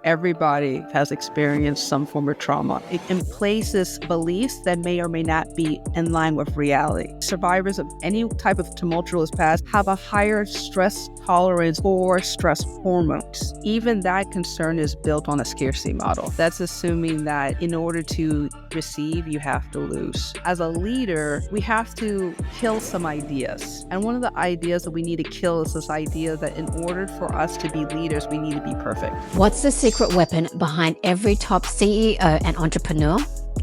Everybody has experienced some form of trauma. It places beliefs that may or may not be in line with reality. Survivors of any type of tumultuous past have a higher stress tolerance for stress hormones. Even that concern is built on a scarcity model. That's assuming that in order to receive, you have to lose. As a leader, we have to kill some ideas. And one of the ideas that we need to kill is this idea that in order for us to be leaders, we need to be perfect. What's the secret weapon behind every top CEO and entrepreneur?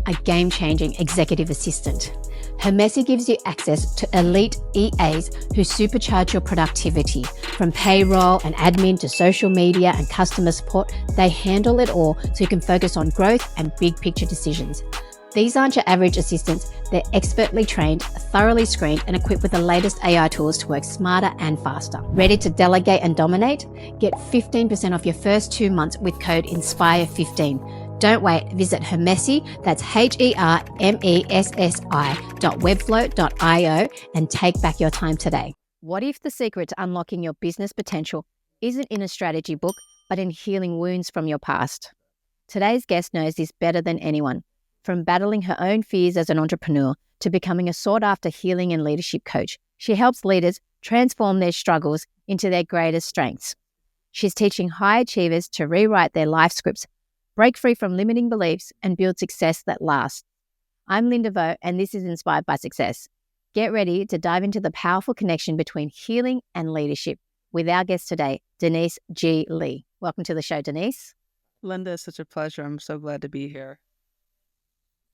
A game-changing executive assistant. Hermessi gives you access to elite EAs who supercharge your productivity. From payroll and admin to social media and customer support, they handle it all so you can focus on growth and big picture decisions. These aren't your average assistants. They're expertly trained, thoroughly screened, and equipped with the latest AI tools to work smarter and faster. Ready to delegate and dominate? Get 15% off your first 2 months with code INSPIRE15. Don't wait. Visit Hermessi, that's HERMESSI.webflow.io and take back your time today. What if the secret to unlocking your business potential isn't in a strategy book, but in healing wounds from your past? Today's guest knows this better than anyone. From battling her own fears as an entrepreneur to becoming a sought-after healing and leadership coach, she helps leaders transform their struggles into their greatest strengths. She's teaching high achievers to rewrite their life scripts, break free from limiting beliefs, and build success that lasts. I'm Linda Vo, and this is Inspired by Success. Get ready to dive into the powerful connection between healing and leadership with our guest today, Denise G. Lee. Welcome to the show, Denise. Linda, it's such a pleasure. I'm so glad to be here.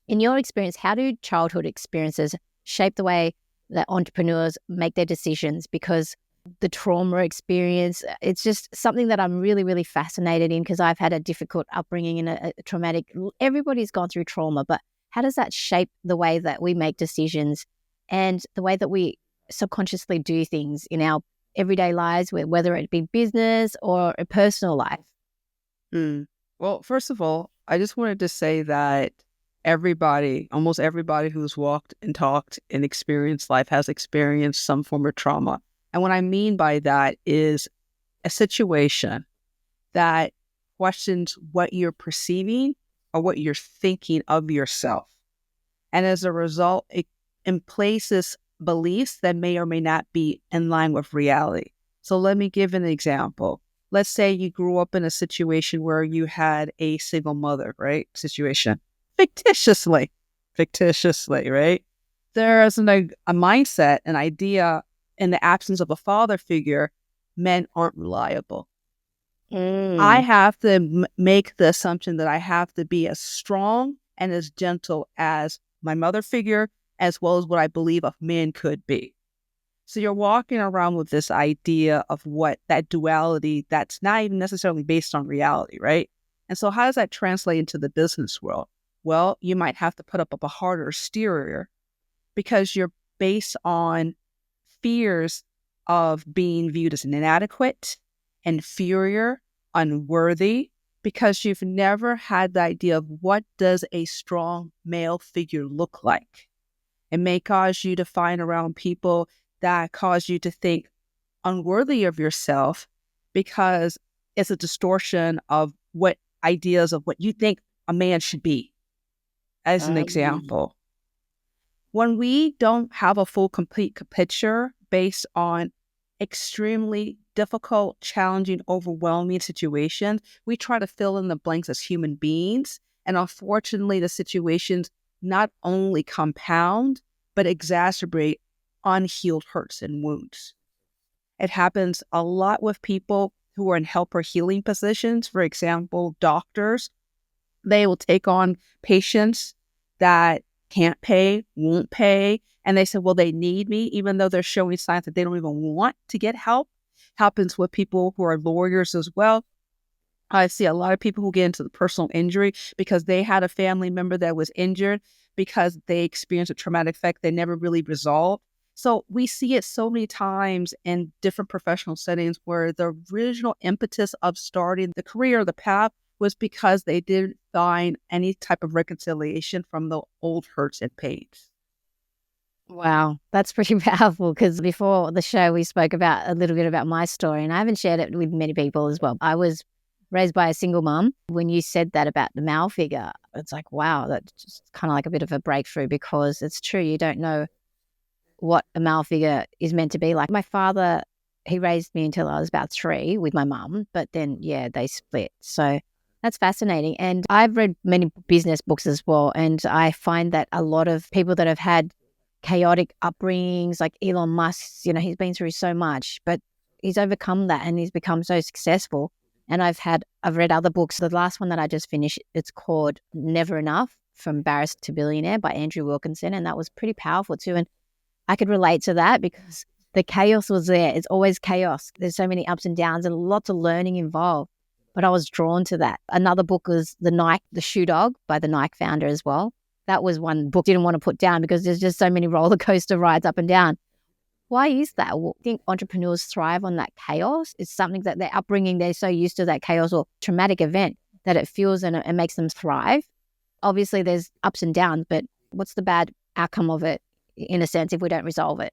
In your experience, how do childhood experiences shape the way that entrepreneurs make their decisions? Because the trauma experience, it's just something that I'm really, really fascinated in because I've had a difficult upbringing and a traumatic, everybody's gone through trauma, but how does that shape the way that we make decisions and the way that we subconsciously do things in our everyday lives, whether it be business or a personal life? Well, first of all, I just wanted to say that almost everybody who's walked and talked and experienced life has experienced some form of trauma. And what I mean by that is a situation that questions what you're perceiving or what you're thinking of yourself. And as a result, it places beliefs that may or may not be in line with reality. So let me give an example. Let's say you grew up in a situation where you had a single mother, right? Situation. Fictitiously, right? There is a mindset, an idea in the absence of a father figure, men aren't reliable. I have to make the assumption that I have to be as strong and as gentle as my mother figure, as well as what I believe a man could be. So you're walking around with this idea of what that duality that's not even necessarily based on reality, right? And so how does that translate into the business world? Well, you might have to put up a harder exterior because you're based on fears of being viewed as inadequate, inferior, unworthy, because you've never had the idea of what does a strong male figure look like. It may cause you to find around people that cause you to think unworthy of yourself because it's a distortion of what ideas of what you think a man should be. As an example, when we don't have a full, complete picture based on extremely difficult, challenging, overwhelming situations, we try to fill in the blanks as human beings. And unfortunately, the situations not only compound, but exacerbate unhealed hurts and wounds. It happens a lot with people who are in help or healing positions. For example, doctors. They will take on patients that can't pay, won't pay, and they say, well, they need me, even though they're showing signs that they don't even want to get help. Happens with people who are lawyers as well. I see a lot of people who get into the personal injury because they had a family member that was injured because they experienced a traumatic effect they never really resolved. So we see it so many times in different professional settings where the original impetus of starting the career or the path was because they didn't find any type of reconciliation from the old hurts and pains. Wow, that's pretty powerful because before the show we spoke about a little bit about my story and I haven't shared it with many people as well. I was raised by a single mom. When you said that about the male figure, it's like, wow, that's just kind of like a bit of a breakthrough, because it's true. You don't know what a male figure is meant to be like. My father, he raised me until I was about 3 with my mum, but then, yeah, they split. So that's fascinating. And I've read many business books as well. And I find that a lot of people that have had chaotic upbringings, like Elon Musk, he's been through so much, but he's overcome that and he's become so successful. And I've read other books. The last one that I just finished, it's called Never Enough, From Barrister to Billionaire by Andrew Wilkinson. And that was pretty powerful too. And I could relate to that because the chaos was there. It's always chaos. There's so many ups and downs and lots of learning involved. But I was drawn to that. Another book was The Shoe Dog by the Nike founder as well. That was one book I didn't want to put down because there's just so many roller coaster rides up and down. Why is that? I think entrepreneurs thrive on that chaos. It's something that their upbringing, they're so used to that chaos or traumatic event that it fuels and it makes them thrive. Obviously, there's ups and downs, but what's the bad outcome of it, in a sense, if we don't resolve it?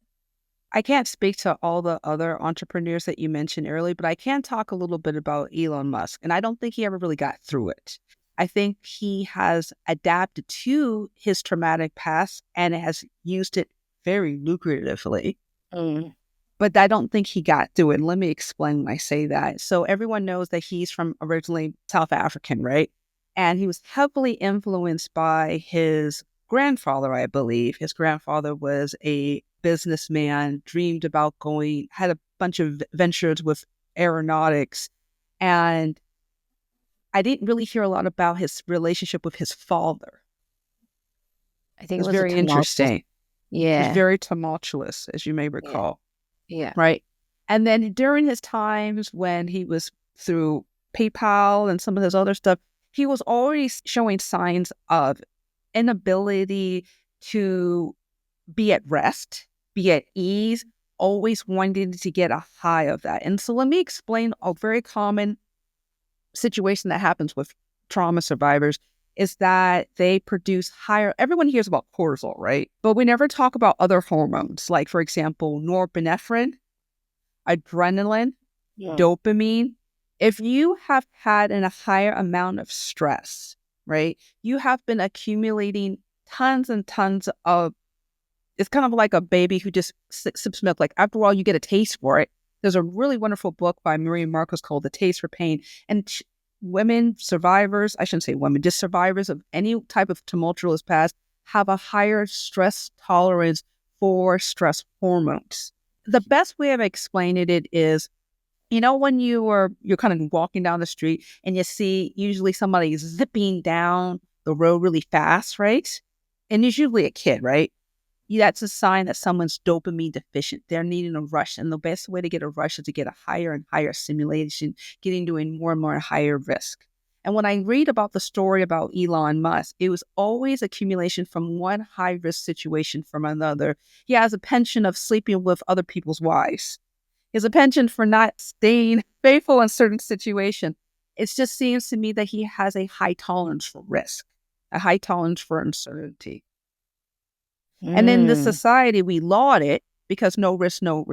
I can't speak to all the other entrepreneurs that you mentioned earlier, but I can talk a little bit about Elon Musk. And I don't think he ever really got through it. I think he has adapted to his traumatic past and has used it very lucratively. But I don't think he got through it. And let me explain when I say that. So everyone knows that he's from originally South African, right? And he was heavily influenced by his grandfather, I believe. His grandfather was a businessman, dreamed about had a bunch of ventures with aeronautics. And I didn't really hear a lot about his relationship with his father. I think It was it was very interesting. Yeah. It was very tumultuous, as you may recall. Yeah. Right. And then during his times when he was through PayPal and some of his other stuff, he was already showing signs of inability to be at rest, be at ease, always wanting to get a high of that. And so let me explain a very common situation that happens with trauma survivors is that they produce higher, everyone hears about cortisol, right? But we never talk about other hormones, like, for example, norepinephrine, adrenaline, dopamine. If you have had a higher amount of stress, right, you have been accumulating tons and tons of, it's kind of like a baby who just sips milk. Like, after a while, you get a taste for it. There's a really wonderful book by Maria Marcos called The Taste for Pain. And women, survivors, I shouldn't say women, just survivors of any type of tumultuous past have a higher stress tolerance for stress hormones. The best way of explaining it is, when you're kind of walking down the street and you see usually somebody zipping down the road really fast, right? And it's usually a kid, right? That's a sign that someone's dopamine deficient. They're needing a rush. And the best way to get a rush is to get a higher and higher stimulation, getting to a more and more higher risk. And when I read about the story about Elon Musk, it was always accumulation from one high risk situation from another. He has a penchant of sleeping with other people's wives. He has a penchant for not staying faithful in certain situations. It just seems to me that he has a high tolerance for risk, a high tolerance for uncertainty. And in this society, we laud it because no risk, no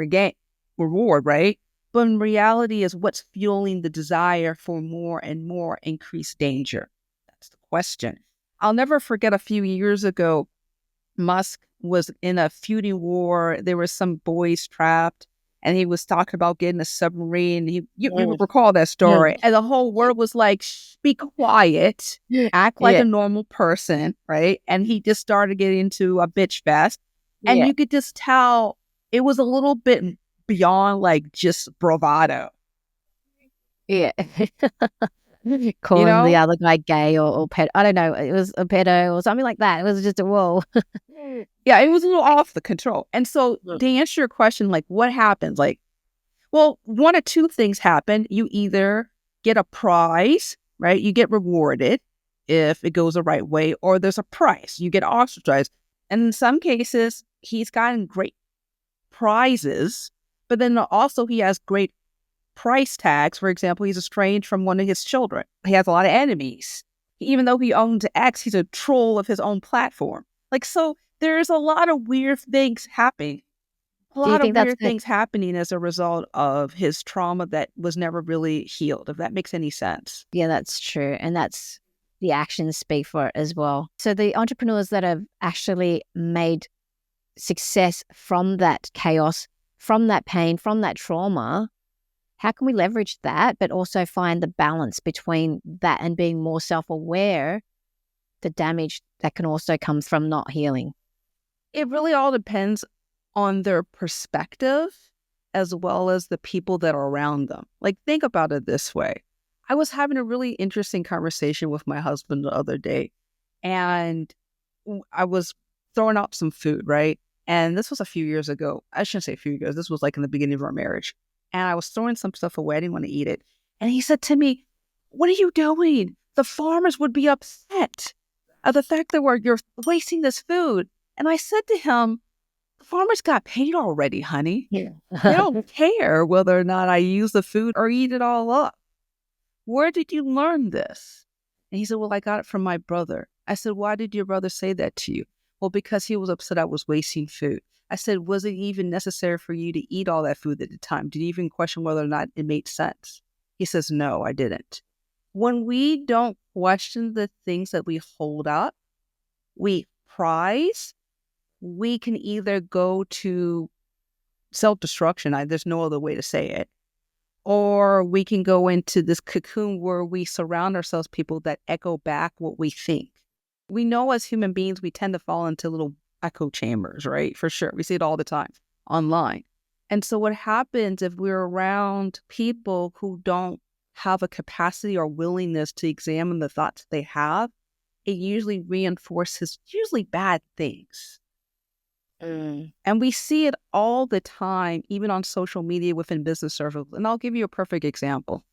reward, right? But in reality is what's fueling the desire for more and more increased danger. That's the question. I'll never forget a few years ago, Musk was in a feuding war. There were some boys trapped and he was talking about getting a submarine. You would recall that story. And the whole world was like, shh, be quiet, act like a normal person, right? And he just started getting into a bitch fest. And you could just tell it was a little bit beyond like just bravado. Yeah. Calling the other guy gay or pedo. I don't know. It was a pedo or something like that. It was just a whoa. Yeah, it was a little off the control. And so to answer your question, like what happens? Like, well, one or two things happen. You either get a prize, right? You get rewarded if it goes the right way, or there's a price. You get ostracized. And in some cases, he's gotten great prizes, but then also he has great price tags. For example, he's estranged from one of his children. He has a lot of enemies. Even though he owns X, he's a troll of his own platform. Like, so there's a lot of weird things happening. A Do you lot of think that's weird things happening as a result of his trauma that was never really healed, if that makes any sense. Yeah, that's true. And that's the actions speak for it as well. So the entrepreneurs that have actually made success from that chaos, from that pain, from that trauma, how can we leverage that, but also find the balance between that and being more self-aware, the damage that can also come from not healing? It really all depends on their perspective as well as the people that are around them. Like, think about it this way. I was having a really interesting conversation with my husband the other day, and I was throwing out some food, right? And this was a few years ago. I shouldn't say a few years. This was like in the beginning of our marriage. And I was throwing some stuff away. I didn't want to eat it. And he said to me, "What are you doing? The farmers would be upset at the fact that you're wasting this food." And I said to him, "The farmers got paid already, honey. Yeah. They don't care whether or not I use the food or eat it all up. Where did you learn this?" And he said, "Well, I got it from my brother." I said, "Why did your brother say that to you?" "Well, because he was upset I was wasting food." I said, "Was it even necessary for you to eat all that food at the time? Did you even question whether or not it made sense?" He says, "No, I didn't." When we don't question the things that we hold up, we prize, we can either go to self-destruction, there's no other way to say it, or we can go into this cocoon where we surround ourselves people that echo back what we think. We know as human beings, we tend to fall into little echo chambers, right? For sure. We see it all the time online. And so what happens if we're around people who don't have a capacity or willingness to examine the thoughts they have, it usually reinforces usually bad things. And we see it all the time, even on social media within business circles. And I'll give you a perfect example.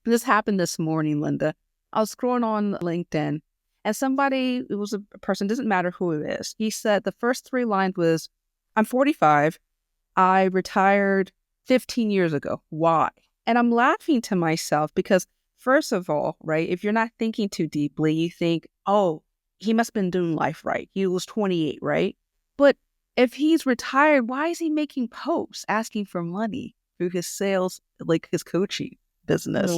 This happened this morning, Linda. I was scrolling on LinkedIn, and somebody, it was a person, doesn't matter who it is. He said the first three lines was, "I'm 45. I retired 15 years ago. Why?" And I'm laughing to myself because, first of all, right, if you're not thinking too deeply, you think, oh, he must have been doing life right. He was 28, right? But if he's retired, why is he making posts asking for money through his sales, like his coaching business?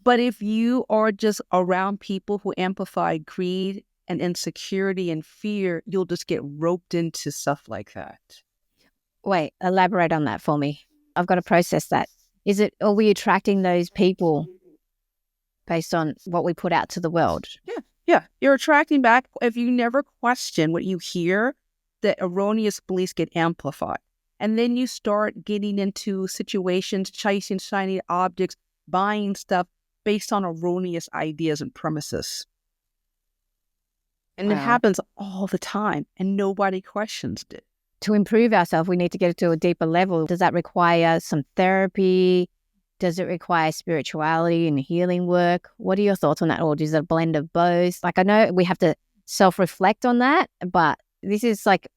But if you are just around people who amplify greed and insecurity and fear, you'll just get roped into stuff like that. Wait, elaborate on that for me. I've got to process that. Are we attracting those people based on what we put out to the world? Yeah. You're attracting back. If you never question what you hear, the erroneous beliefs get amplified. And then you start getting into situations, chasing shiny objects, buying stuff based on erroneous ideas and premises. And It happens all the time, and nobody questions it. To improve ourselves, we need to get to a deeper level. Does that require some therapy? Does it require spirituality and healing work? What are your thoughts on that? Or is it a blend of both? Like, I know we have to self-reflect on that, but this is like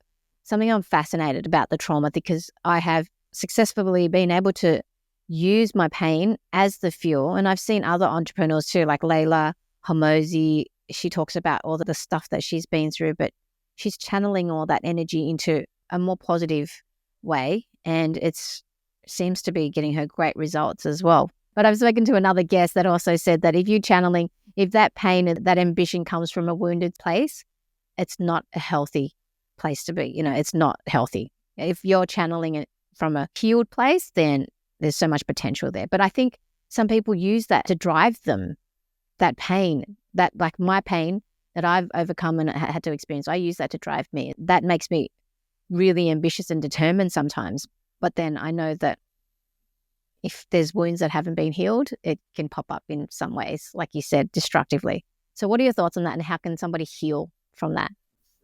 something I'm fascinated about, the trauma, because I have successfully been able to use my pain as the fuel. And I've seen other entrepreneurs too, like Layla Hamosi. She talks about all the stuff that she's been through, but she's channeling all that energy into a more positive way. And it's seems to be getting her great results as well. But I've spoken to another guest that also said that if that pain and that ambition comes from a wounded place, it's not a healthy place to be. It's not healthy. If you're channeling it from a healed place, then there's so much potential there. But I think some people use that to drive them, that pain, that like my pain that I've overcome and had to experience. I use that to drive me. That makes me really ambitious and determined sometimes. But then I know that if there's wounds that haven't been healed, it can pop up in some ways, like you said, destructively. So what are your thoughts on that, and how can somebody heal from that?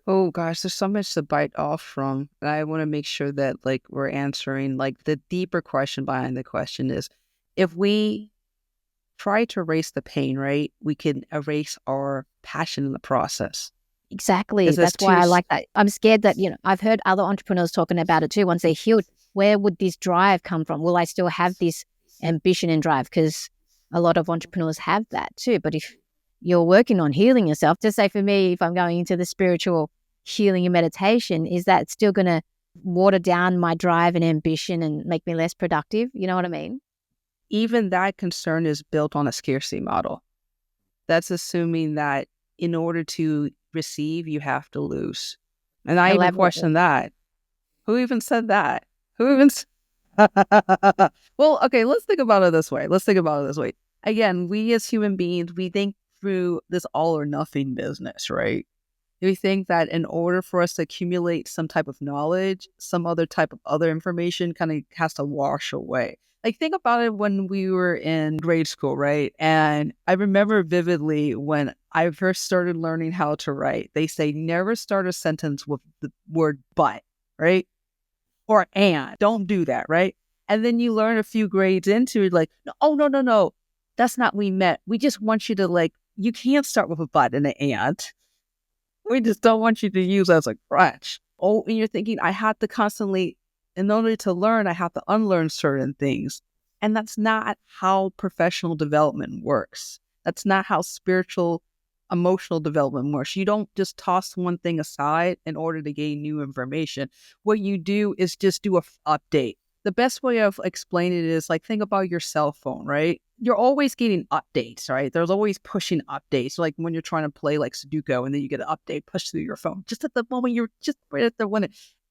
Oh gosh, there's so much to bite off from. And I want to make sure that we're answering the deeper question behind the question is, if we try to erase the pain, right, we can erase our passion in the process. Exactly. That's why I like that. I'm scared that, I've heard other entrepreneurs talking about it too. Once they're healed, where would this drive come from? Will I still have this ambition and drive? Because a lot of entrepreneurs have that too. But if you're working on healing yourself, just say for me, if I'm going into the spiritual healing and meditation, is that still going to water down my drive and ambition and make me less productive? You know what I mean? Even that concern is built on a scarcity model. That's assuming that in order to receive, you have to lose. And I even Elaborate. question that. Who even said that? Who even Well, okay, let's think about it this way. Again, we as human beings, we think through this all or nothing business, right? We think that in order for us to accumulate some type of knowledge, some other type of other information kind of has to wash away. Like, think about it when we were in grade school, right? And I remember vividly when I first started learning how to write, they say never start a sentence with the word but, right? Or and. Don't do that, right? And then you learn a few grades into it, like, oh, no. That's not what we meant. We just want you to, like, you can't start with a but and an and. We just don't want you to use as a crutch. Oh, and you're thinking, I have to constantly, in order to learn, I have to unlearn certain things. And that's not how professional development works. That's not how spiritual, emotional development works. You don't just toss one thing aside in order to gain new information. What you do is just do a update. The best way of explaining it is like, think about your cell phone, right? You're always getting updates, right? There's always pushing updates. Like when you're trying to play like Sudoku and then you get an update pushed through your phone. Just at the moment you're just right at the one.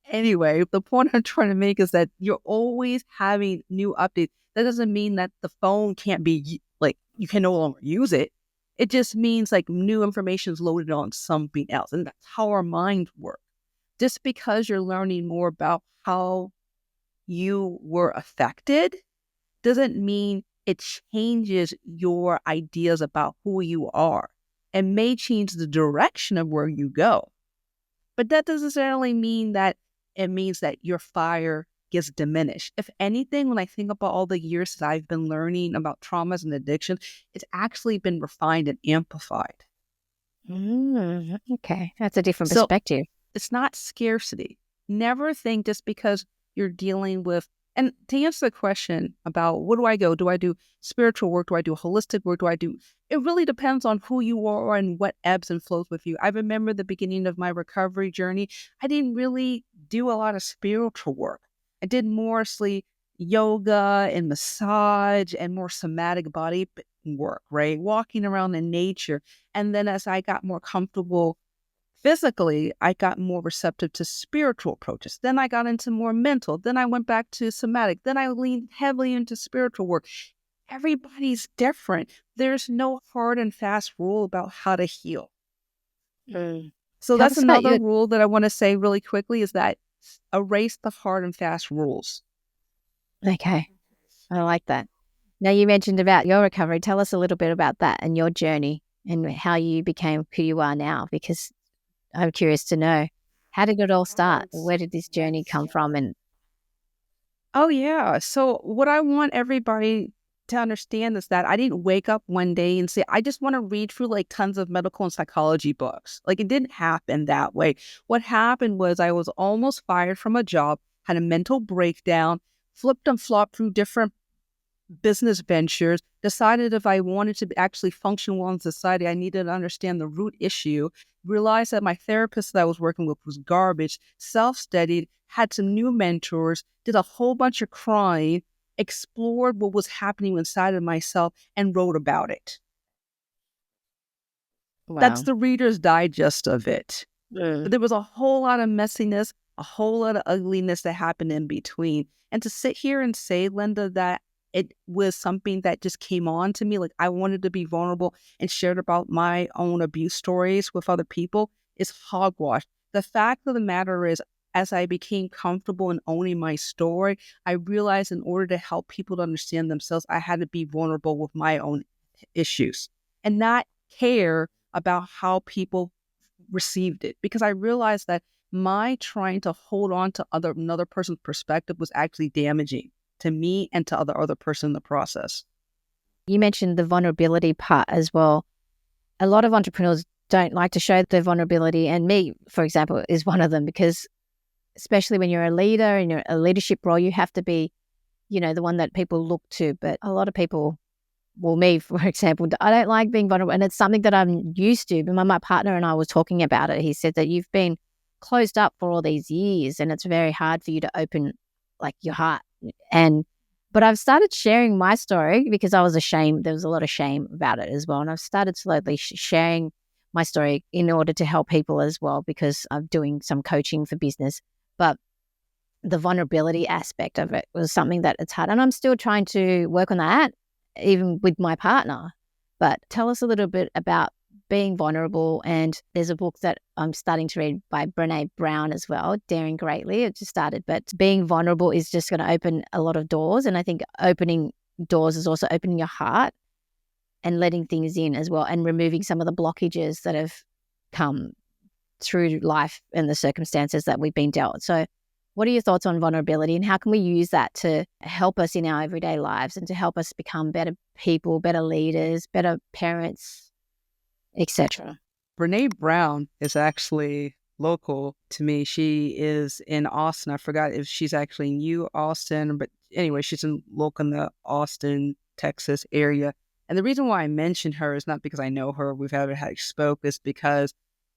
Anyway, the point I'm trying to make is that you're always having new updates. That doesn't mean that the phone can't be like, you can no longer use it. It just means like new information is loaded on something else. And that's how our minds work. Just because you're learning more about how you were affected doesn't mean it changes your ideas about who you are. It may change the direction of where you go, but that doesn't necessarily mean that it means that your fire gets diminished. If anything, when I think about all the years that I've been learning about traumas and addiction, it's actually been refined and amplified. Okay, that's a different So perspective. it's not scarcity. Never think just because you're dealing with, and to answer the question about what do I go? Do I do spiritual work? Do I do holistic work? It really depends on who you are and what ebbs and flows with you. I remember the beginning of my recovery journey, I didn't really do a lot of spiritual work. I did mostly yoga and massage and more somatic body work, right? Walking around in nature. And then as I got more comfortable physically, I got more receptive to spiritual approaches. Then I got into more mental. Then I went back to somatic. Then I leaned heavily into spiritual work. Everybody's different. There's no hard and fast rule about how to heal. So Tell that's us about another your. rule that I want to say really quickly is that erase the hard and fast rules. Okay, I like that. Now, you mentioned about your recovery. Tell us a little bit about that and your journey and how you became who you are now, because I'm curious to know, how did it all start? Where did this journey come from? And Oh, yeah. So what I want everybody to understand is that I didn't wake up one day and say, I just want to read through like tons of medical and psychology books. Like it didn't happen that way. What happened was I was almost fired from a job, had a mental breakdown, flipped and flopped through different business ventures, decided if I wanted to actually function well in society, I needed to understand the root issue, realized that my therapist that I was working with was garbage, self-studied, had some new mentors, did a whole bunch of crying, explored what was happening inside of myself, and wrote about it. That's wow. the Reader's Digest of it. Mm. But there was a whole lot of messiness, a whole lot of ugliness that happened in between. And to sit here and say, Linda, that it was something that just came on to me, like I wanted to be vulnerable and shared about my own abuse stories with other people, is hogwash. The fact of the matter is, as I became comfortable in owning my story, I realized in order to help people to understand themselves, I had to be vulnerable with my own issues and not care about how people received it, because I realized that my trying to hold on to another person's perspective was actually damaging to me and to other person in the process. You mentioned the vulnerability part as well. A lot of entrepreneurs don't like to show their vulnerability. And me, for example, is one of them, because especially when you're a leader and you're a leadership role, you have to be, the one that people look to. But a lot of people, well, me, for example, I don't like being vulnerable. And it's something that I'm used to. But my partner and I was talking about it. He said that you've been closed up for all these years, and it's very hard for you to open like your heart. But I've started sharing my story because I was ashamed. There was a lot of shame about it as well. And I've started slowly sharing my story in order to help people as well, because I'm doing some coaching for business. But the vulnerability aspect of it was something that it's hard. And I'm still trying to work on that, even with my partner. But tell us a little bit about being vulnerable. And there's a book that I'm starting to read by Brené Brown as well, Daring Greatly. It just started, but being vulnerable is just going to open a lot of doors. And I think opening doors is also opening your heart and letting things in as well, and removing some of the blockages that have come through life and the circumstances that we've been dealt. So what are your thoughts on vulnerability, and how can we use that to help us in our everyday lives and to help us become better people, better leaders, better parents, etc.? Brene Brown is actually local to me. She is in Austin. I forgot if she's actually in Austin, but anyway, she's local in the Austin, Texas area. And the reason why I mentioned her is not because I know her, we've ever had spoke, is because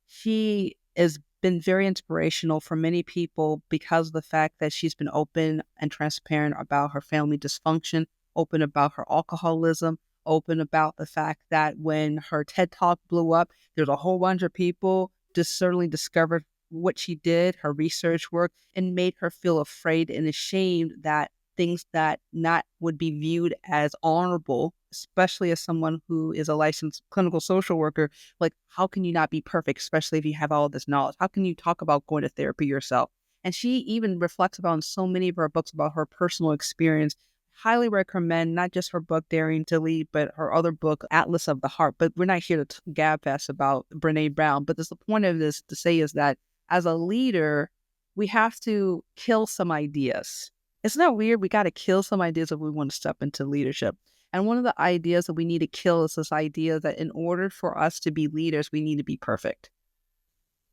she has been very inspirational for many people because of the fact that she's been open and transparent about her family dysfunction, open about her alcoholism, open about the fact that when her TED Talk blew up, there's a whole bunch of people just certainly discovered what she did, her research work, and made her feel afraid and ashamed that things that not would be viewed as honorable, especially as someone who is a licensed clinical social worker, like how can you not be perfect, especially if you have all of this knowledge? How can you talk about going to therapy yourself? And she even reflects about in so many of her books about her personal experience. Highly recommend not just her book Daring to Lead, but her other book Atlas of the Heart. But we're not here to gab fest about Brene Brown. But the point of this to say is that as a leader, we have to kill some ideas. Isn't that weird? We got to kill some ideas if we want to step into leadership. And one of the ideas that we need to kill is this idea that in order for us to be leaders, we need to be perfect.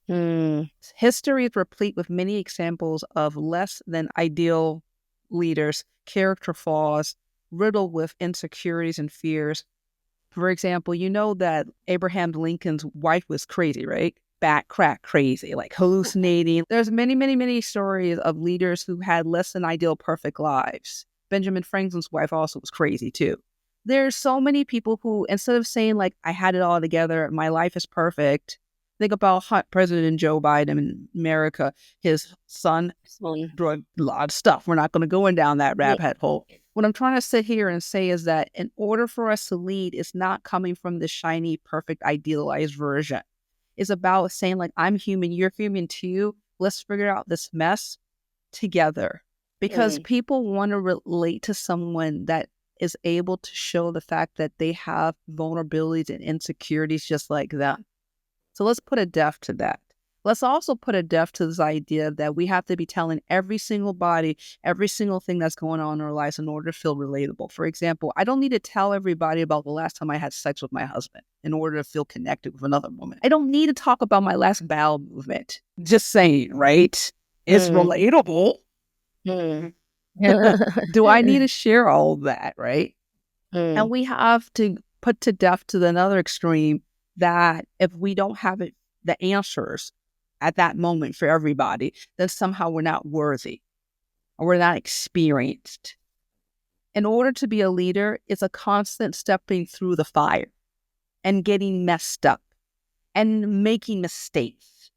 History is replete with many examples of less than ideal leaders, character flaws, riddled with insecurities and fears. For example, you know that Abraham Lincoln's wife was crazy, right? Bat crack crazy, like hallucinating. There's many, many, many stories of leaders who had less than ideal perfect lives. Benjamin Franklin's wife also was crazy too. There's so many people who, instead of saying like, I had it all together, my life is perfect, think about President Joe Biden in America. His son drug a lot of stuff. We're not going to go in down that rabbit hole. What I'm trying to sit here and say is that in order for us to lead, it's not coming from the shiny, perfect, idealized version. It's about saying like, I'm human, you're human too. Let's figure out this mess together. Because people want to relate to someone that is able to show the fact that they have vulnerabilities and insecurities just like them. So let's put a death to that. Let's also put a death to this idea that we have to be telling every single body, every single thing that's going on in our lives in order to feel relatable. For example, I don't need to tell everybody about the last time I had sex with my husband in order to feel connected with another woman. I don't need to talk about my last bowel movement. Just saying, right? It's relatable. Do I need to share all of that, right? And we have to put to death to another extreme that if we don't have the answers at that moment for everybody, then somehow we're not worthy or we're not experienced. In order to be a leader, it's a constant stepping through the fire and getting messed up and making mistakes.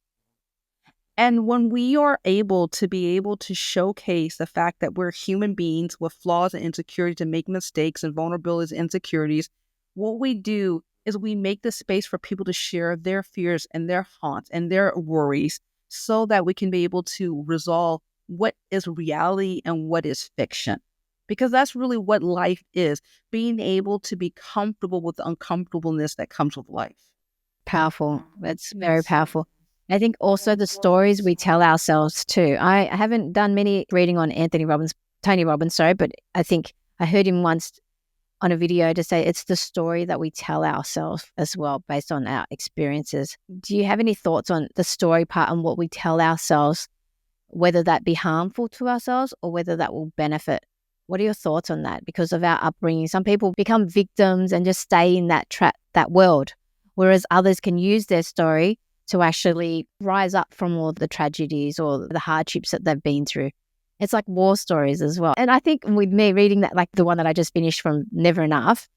And when we are able to showcase the fact that we're human beings with flaws and insecurities and make mistakes and vulnerabilities and insecurities, what we do is we make the space for people to share their fears and their haunts and their worries so that we can be able to resolve what is reality and what is fiction. Because that's really what life is, being able to be comfortable with the uncomfortableness that comes with life. Powerful. That's very powerful. I think also the stories we tell ourselves too. I haven't done many reading on Tony Robbins, but I think I heard him once on a video to say it's the story that we tell ourselves as well based on our experiences. Do you have any thoughts on the story part and what we tell ourselves, whether that be harmful to ourselves or whether that will benefit? What are your thoughts on that? Because of our upbringing, some people become victims and just stay in that world, whereas others can use their story to actually rise up from all the tragedies or the hardships that they've been through. It's like war stories as well. And I think with me reading that, like the one that I just finished from Never Enough,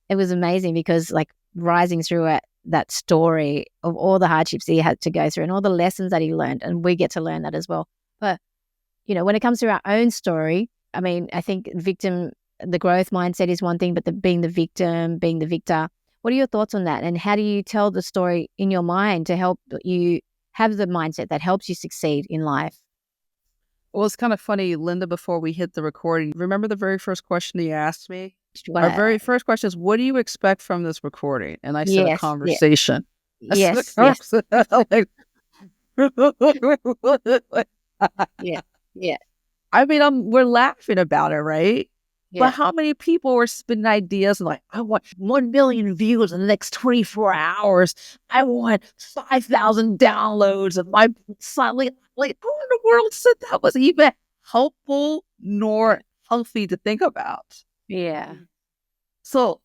it was amazing because like rising through it, that story of all the hardships he had to go through and all the lessons that he learned, and we get to learn that as well. But, you know, when it comes to our own story, I mean, I think the growth mindset is one thing, but being the victim, being the victor, what are your thoughts on that? And how do you tell the story in your mind to help you have the mindset that helps you succeed in life? Well, it's kind of funny, Linda, before we hit the recording, remember the very first question you asked me? Our very first question is, what do you expect from this recording? And I said, a Yes, yeah, conversation. I said, a yes, yes, conversation. yeah, yeah, I mean, we're laughing about it, right? But yeah, how many people were spinning ideas like, I want 1 million views in the next 24 hours. I want 5,000 downloads of my son. Like, who in the world said that was even helpful nor healthy to think about? yeah. So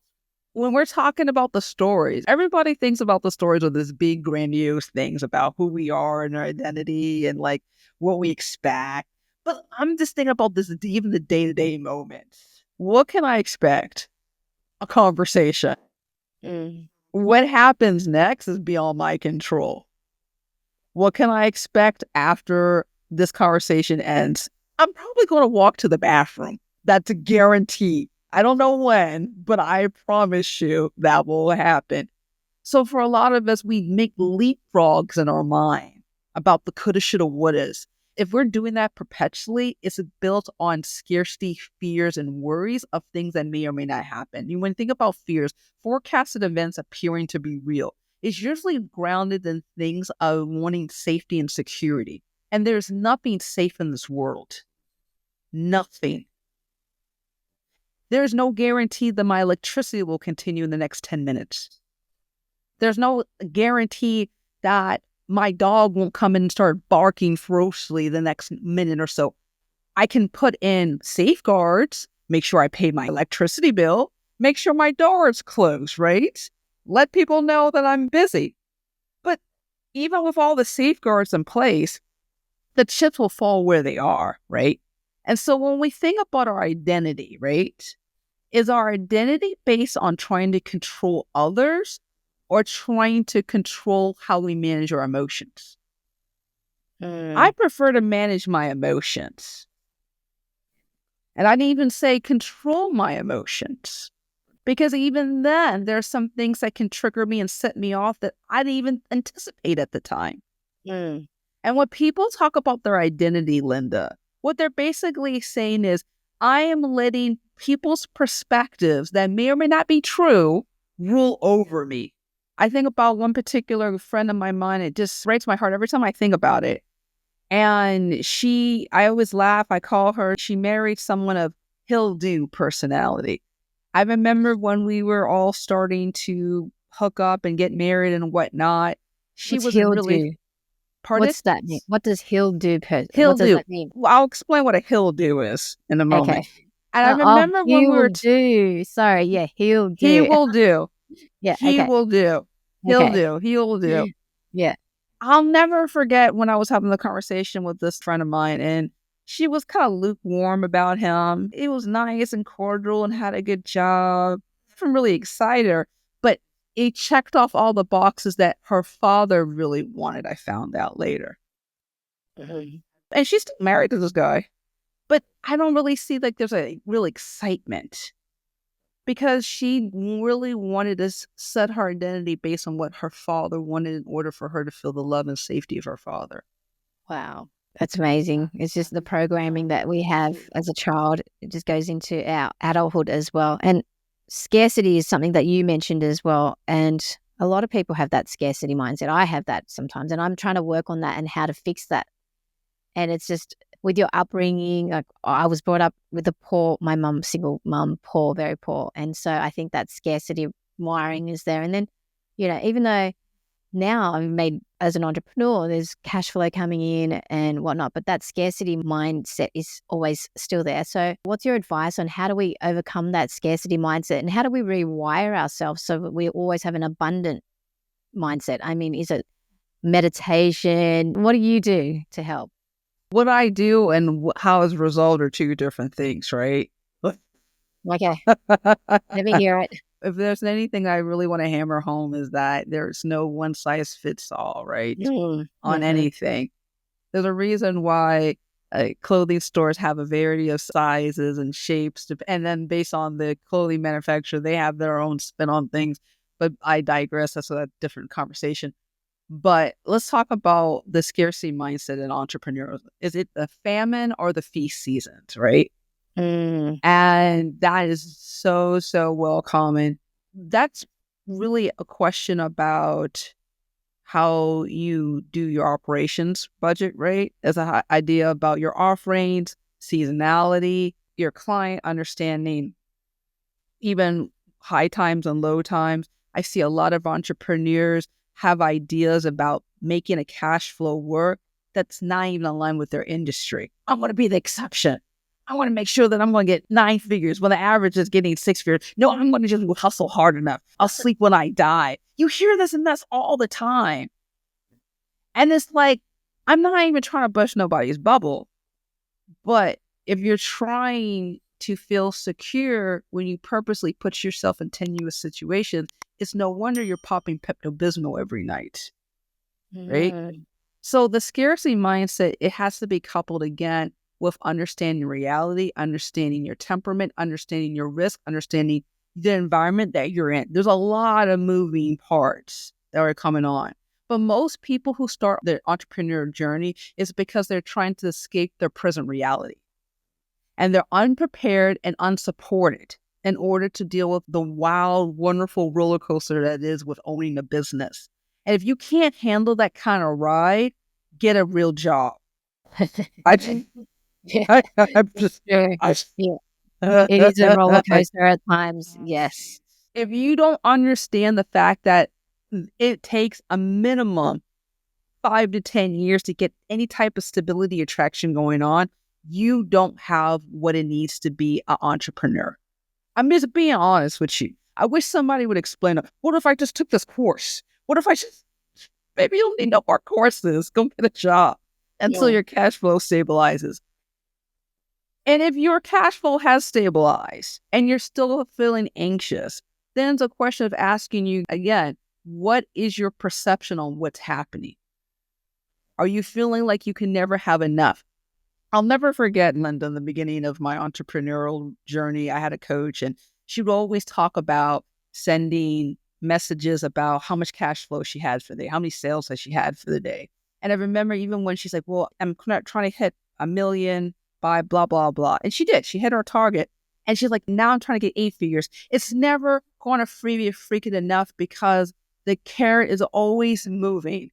when we're talking about the stories, everybody thinks about the stories of this big, grandiose things about who we are and our identity and like what we expect. But I'm just thinking about this, even the day-to-day moments. What can I expect? A conversation. Mm. What happens next is beyond my control. What can I expect after this conversation ends? I'm probably going to walk to the bathroom. That's a guarantee. I don't know when, but I promise you that will happen. So for a lot of us, we make leapfrogs in our mind about the coulda, shoulda, wouldas. If we're doing that perpetually, it's built on scarcity, fears, and worries of things that may or may not happen. When you think about fears, forecasted events appearing to be real, it's usually grounded in things of wanting safety and security. And there's nothing safe in this world. Nothing. There's no guarantee that my electricity will continue in the next 10 minutes. There's no guarantee that my dog won't come in and start barking ferociously the next minute or so. I can put in safeguards, make sure I pay my electricity bill, make sure my door is closed, right? Let people know that I'm busy. But even with all the safeguards in place, the chips will fall where they are, right? And so when we think about our identity, right, is our identity based on trying to control others or trying to control how we manage our emotions? I prefer to manage my emotions. And I'd even say control my emotions. Because even then, there are some things that can trigger me and set me off that I didn't even anticipate at the time. Mm. And when people talk about their identity, Linda, what they're basically saying is, I am letting people's perspectives that may or may not be true rule over me. I think about one particular friend of mine. It just breaks my heart every time I think about it. And I always laugh. I call her, she married someone of he'll-do personality. I remember when we were all starting to hook up and get married and whatnot, she What's was he'll really, do? pardon? What's that mean? What does he'll do? What does He'll-do. that mean? Well, I'll explain what a he'll-do is in a moment. Okay. And I Oh, remember when we he'll were, do. Sorry. Yeah, he'll he do. will do. Yeah. He Okay. will do. He'll Okay. do. He'll do. Yeah. I'll never forget when I was having the conversation with this friend of mine, and she was kind of lukewarm about him. It was nice and cordial and had a good job. I'm really excited her, but it checked off all the boxes that her father really wanted, I found out later. Mhm. And she's still married to this guy. But I don't really see like there's a real excitement because she really wanted to set her identity based on what her father wanted in order for her to feel the love and safety of her father. Wow. That's amazing. It's just the programming that we have as a child. It just goes into our adulthood as well. And scarcity is something that you mentioned as well. And a lot of people have that scarcity mindset. I have that sometimes. And I'm trying to work on that and how to fix that. And it's just with your upbringing, like I was brought up with a poor, my mum, single mum, poor, very poor. And so I think that scarcity wiring is there. And then, you know, even though now I'm made as an entrepreneur, there's cash flow coming in and whatnot, but that scarcity mindset is always still there. So what's your advice on how do we overcome that scarcity mindset and how do we rewire ourselves so that we always have an abundant mindset? I mean, is it meditation? What do you do to help? What I do and how it's resolved are two different things, right? Okay, let me hear it. If there's anything I really want to hammer home is that there's no one size fits all, right? On Mm-hmm. anything. There's a reason why clothing stores have a variety of sizes and shapes, and then based on the clothing manufacturer, they have their own spin on things. But I digress. That's a different conversation. But let's talk about the scarcity mindset in entrepreneurs. Is it the famine or the feast seasons, right? Mm. And that is so, so well common. That's really a question about how you do your operations budget, right? As an idea about your offerings, seasonality, your client understanding, even high times and low times. I see a lot of entrepreneurs have ideas about making a cash flow work that's not even aligned with their industry. I want to be the exception. I want to make sure that I'm going to get 9 figures when the average is getting 6 figures. No, I'm going to just hustle hard enough. I'll sleep when I die. You hear this and that's all the time. And it's like, I'm not even trying to bust nobody's bubble, but if you're trying to feel secure when you purposely put yourself in tenuous situations, it's no wonder you're popping Pepto-Bismol every night, right? Mm. So the scarcity mindset, it has to be coupled again with understanding reality, understanding your temperament, understanding your risk, understanding the environment that you're in. There's a lot of moving parts that are coming on. But most people who start their entrepreneurial journey is because they're trying to escape their present reality. And they're unprepared and unsupported in order to deal with the wild, wonderful roller coaster that is with owning a business. And if you can't handle that kind of ride, get a real job. I just, Yeah, I'm just, sure. I, Yeah, it is a roller coaster at times. Yes. if you don't understand the fact that it takes a minimum 5 to 10 years to get any type of stability or traction going on, you don't have what it needs to be an entrepreneur. I'm just being honest with you. I wish somebody would explain it. What if I just took this course? What if I just, maybe you don't need no more courses. Go get a job until Yeah. your cash flow stabilizes. And if your cash flow has stabilized and you're still feeling anxious, then it's a question of asking you again, what is your perception on what's happening? Are you feeling like you can never have enough? I'll never forget, Linda, in the beginning of my entrepreneurial journey, I had a coach and she would always talk about sending messages about how much cash flow she had for the day, how many sales that she had for the day. And I remember even when she's like, well, I'm trying to hit 1 million by blah, blah, blah. And she did. She hit her target. And she's like, now I'm trying to get 8 figures. It's never going to be freaking enough because the carrot is always moving.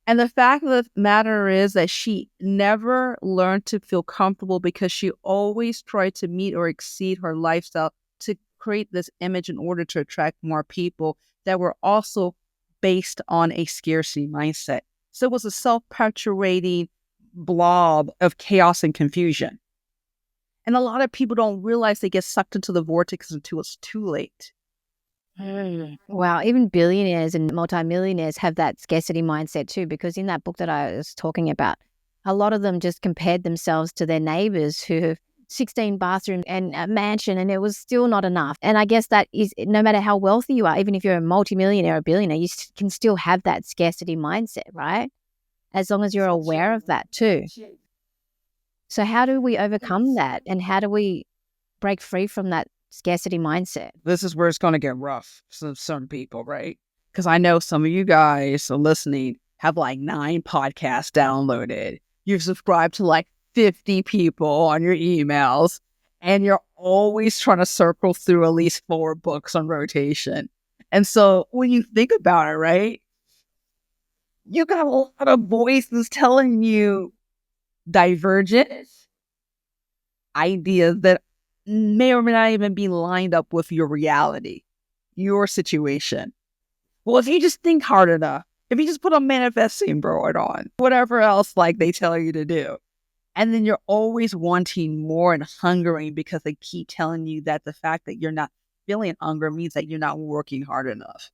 And the fact of the matter is that she never learned to feel comfortable because she always tried to meet or exceed her lifestyle to create this image in order to attract more people that were also based on a scarcity mindset. So it was a self-perpetuating blob of chaos and confusion. And a lot of people don't realize they get sucked into the vortex until it's too late. Wow, even billionaires and multimillionaires have that scarcity mindset too, because in that book that I was talking about, a lot of them just compared themselves to their neighbors who have 16 bathrooms and a mansion, and it was still not enough. And I guess that is, no matter how wealthy you are, even if you're a multimillionaire or billionaire, you can still have that scarcity mindset, right? As long as you're aware of that too. So how do we overcome that? And how do we break free from that scarcity mindset? This is where it's going to get rough for some people, right? Because I know some of you guys are listening have like 9 podcasts downloaded. You've subscribed to like 50 people on your emails, and you're always trying to circle through at least 4 books on rotation. And so when you think about it, right, you got a lot of voices telling you divergent ideas that may or may not even be lined up with your reality, your situation. Well, if you just think hard enough, if you just put a manifesting board on, whatever else like they tell you to do, and then you're always wanting more and hungering because they keep telling you that the fact that you're not feeling hunger means that you're not working hard enough.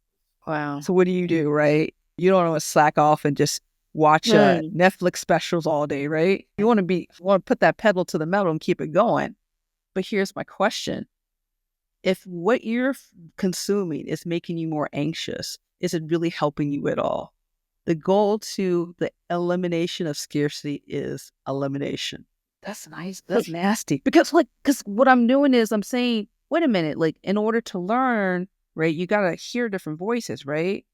Wow. So what do you do, right? You don't want to slack off and just watch Mm. Netflix specials all day, right? You want to put that pedal to the metal and keep it going. But here's my question. If what you're consuming is making you more anxious, is it really helping you at all? The goal to the elimination of scarcity is elimination. That's nice. That's nasty. Because what I'm doing is I'm saying, wait a minute, like in order to learn, right, you got to hear different voices, right?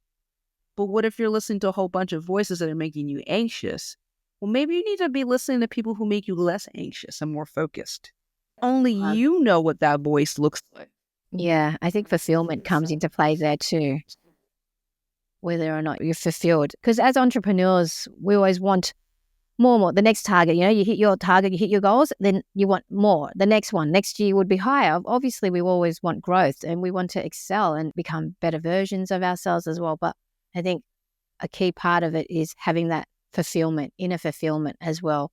But what if you're listening to a whole bunch of voices that are making you anxious? Well, maybe you need to be listening to people who make you less anxious and more focused. Only you know what that voice looks like. Yeah, I think fulfillment comes into play there too, whether or not you're fulfilled. Because as entrepreneurs, we always want more and more. The next target, you hit your target, you hit your goals, then you want more. The next one, next year would be higher. Obviously, we always want growth and we want to excel and become better versions of ourselves as well. But I think a key part of it is having that fulfillment, inner fulfillment as well,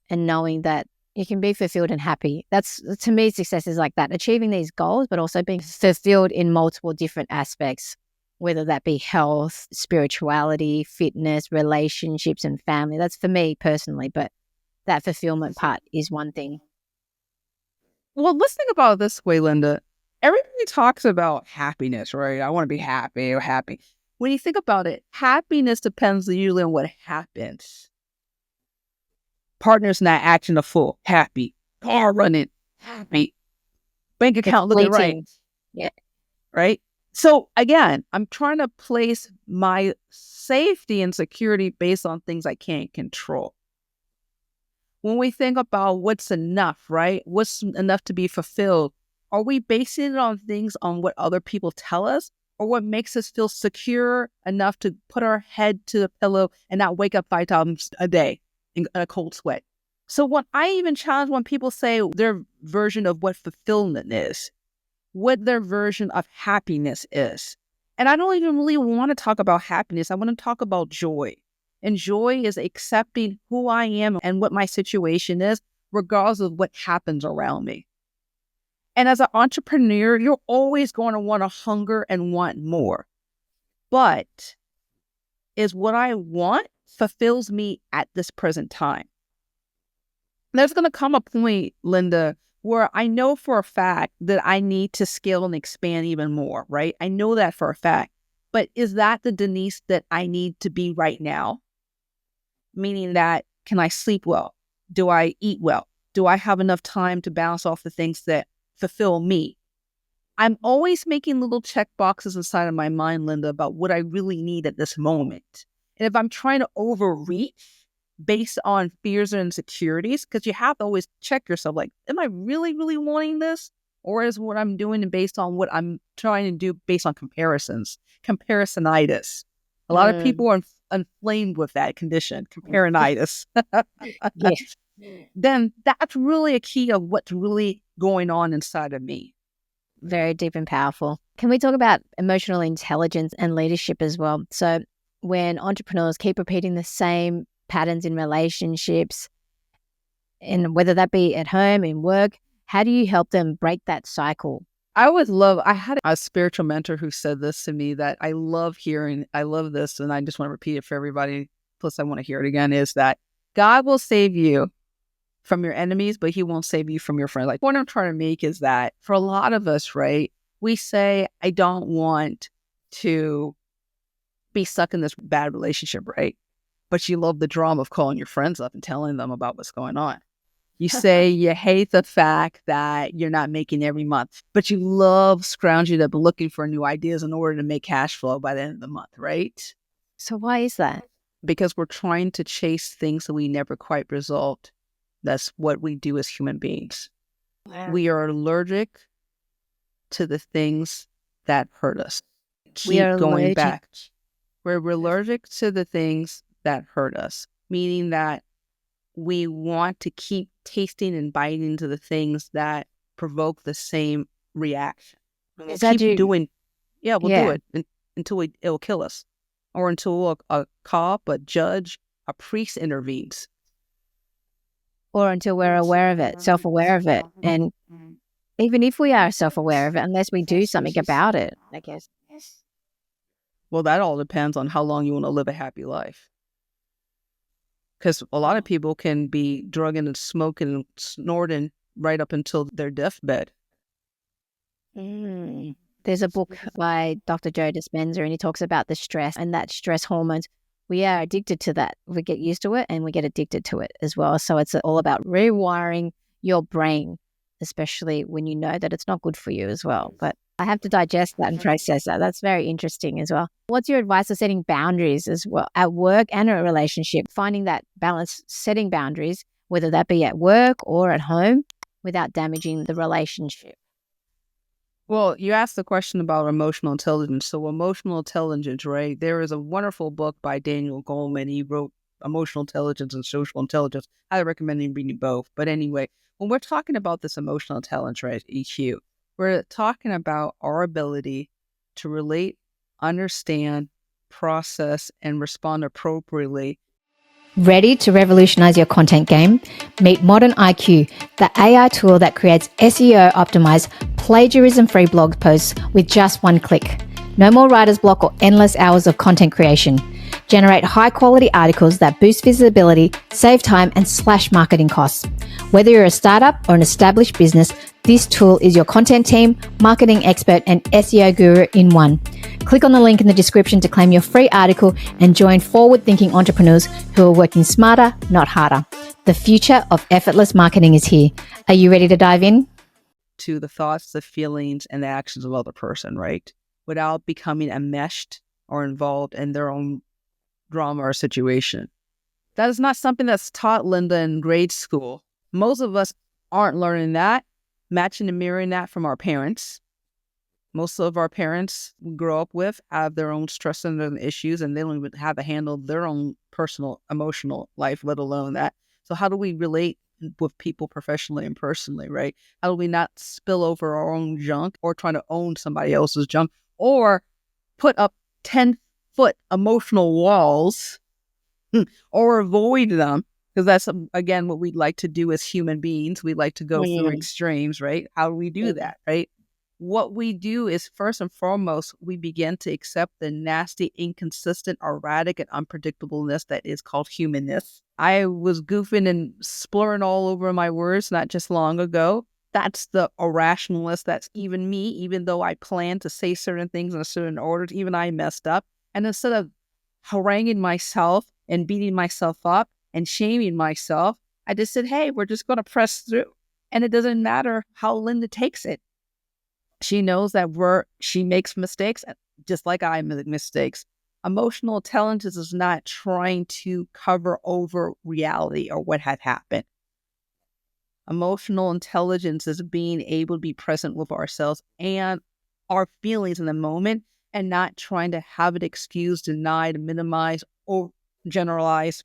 and knowing that you can be fulfilled and happy. That's, to me, success is like that, achieving these goals, but also being fulfilled in multiple different aspects, whether that be health, spirituality, fitness, relationships, and family. That's for me personally, but that fulfillment part is one thing. Well, let's think about it this way, Linda. Everybody talks about happiness, right? I want to be happy or happy. When you think about it, happiness depends usually on what happens. Partners not acting a fool, happy. Car running, happy. Bank It's account looking right, fleeting. Yeah. right? So again, I'm trying to place my safety and security based on things I can't control. When we think about what's enough, right? What's enough to be fulfilled? Are we basing it on things on what other people tell us or what makes us feel secure enough to put our head to the pillow and not wake up 5 times a day in a cold sweat? So when I even challenge when people say their version of what fulfillment is, what their version of happiness is. And I don't even really want to talk about happiness. I want to talk about joy. And joy is accepting who I am and what my situation is, regardless of what happens around me. And as an entrepreneur, you're always going to want to hunger and want more. But is what I want fulfills me at this present time? There's going to come a point, Linda, where I know for a fact that I need to scale and expand even more, right? I know that for a fact. But is that the Denise that I need to be right now? Meaning that, can I sleep well? Do I eat well? Do I have enough time to balance off the things that fulfill me? I'm always making little check boxes inside of my mind, Linda, about what I really need at this moment. And if I'm trying to overreach based on fears and insecurities, because you have to always check yourself, like, am I really, really wanting this? Or is what I'm doing based on what I'm trying to do based on comparisons, comparisonitis? A lot of people are inflamed with that condition, comparinitis. Yeah. Then that's really a key of what's really going on inside of me. Very deep and powerful. Can we talk about emotional intelligence and leadership as well? So when entrepreneurs keep repeating the same patterns in relationships, and whether that be at home, in work, how do you help them break that cycle? I had a spiritual mentor who said this to me that I love this, and I just want to repeat it for everybody. Plus, I want to hear it again, is that God will save you from your enemies, but he won't save you from your friends. Like, what I'm trying to make is that for a lot of us, right, we say, I don't want to be stuck in this bad relationship, right? But you love the drama of calling your friends up and telling them about what's going on. You say you hate the fact that you're not making every month, but you love scrounging up looking for new ideas in order to make cash flow by the end of the month, right? So why is that? Because we're trying to chase things that we never quite resolved. That's what we do as human beings. Wow. We are allergic to the things that hurt us. Keep going back. We're allergic to the things that hurt us, meaning that we want to keep tasting and biting into the things that provoke the same reaction. We'll keep doing, we'll do it until it'll kill us, or until a cop, a judge, a priest intervenes. Or until we're aware of it, self-aware of it. And even if we are self-aware of it, unless we do something about it, I guess. Well, that all depends on how long you want to live a happy life. Because a lot of people can be drugging and smoking and snorting right up until their deathbed. There's a book by Dr. Joe Dispenza, and he talks about the stress and that stress hormones. We are addicted to that. We get used to it and we get addicted to it as well. So it's all about rewiring your brain, especially when you know that it's not good for you as well. But I have to digest that and process that. That's very interesting as well. What's your advice for setting boundaries as well at work and a relationship? Finding that balance, setting boundaries, whether that be at work or at home, without damaging the relationship. Well, you asked the question about emotional intelligence. So emotional intelligence, right? There is a wonderful book by Daniel Goleman. He wrote Emotional Intelligence and Social Intelligence. I recommend you reading both. But anyway, when we're talking about this emotional intelligence, right, EQ, we're talking about our ability to relate, understand, process, and respond appropriately. Ready to revolutionize your content game? Meet Modern IQ, the AI tool that creates SEO optimized, plagiarism free blog posts with just one click. No more writer's block or endless hours of content creation. Generate high quality articles that boost visibility, save time, and slash marketing costs. Whether you're a startup or an established business, this tool is your content team, marketing expert, and SEO guru in one. Click on the link in the description to claim your free article and join forward-thinking entrepreneurs who are working smarter, not harder. The future of effortless marketing is here. Are you ready to dive in? To the thoughts, the feelings, and the actions of the other person, right? Without becoming enmeshed or involved in their own drama or situation. That is not something that's taught, Linda, in grade school. Most of us aren't learning that, matching and mirroring that from our parents. Most of our parents we grow up with have their own stress and issues, and they don't even have to handle their own personal emotional life, let alone that. So how do we relate with people professionally and personally, right? How do we not spill over our own junk or try to own somebody else's junk or put up 10-foot emotional walls or avoid them? Because that's, again, what we'd like to do as human beings. We like to go through extremes, right? How do we do that, right? What we do is, first and foremost, we begin to accept the nasty, inconsistent, erratic, and unpredictableness that is called humanness. I was goofing and splurring all over my words not just long ago. That's the irrationalness. That's even me, even though I planned to say certain things in a certain order, even I messed up. And instead of haranguing myself and beating myself up and shaming myself, I just said, hey, we're just going to press through. And it doesn't matter how Linda takes it. She knows that she makes mistakes, just like I make mistakes. Emotional intelligence is not trying to cover over reality or what had happened. Emotional intelligence is being able to be present with ourselves and our feelings in the moment and not trying to have it excused, denied, minimized, or generalized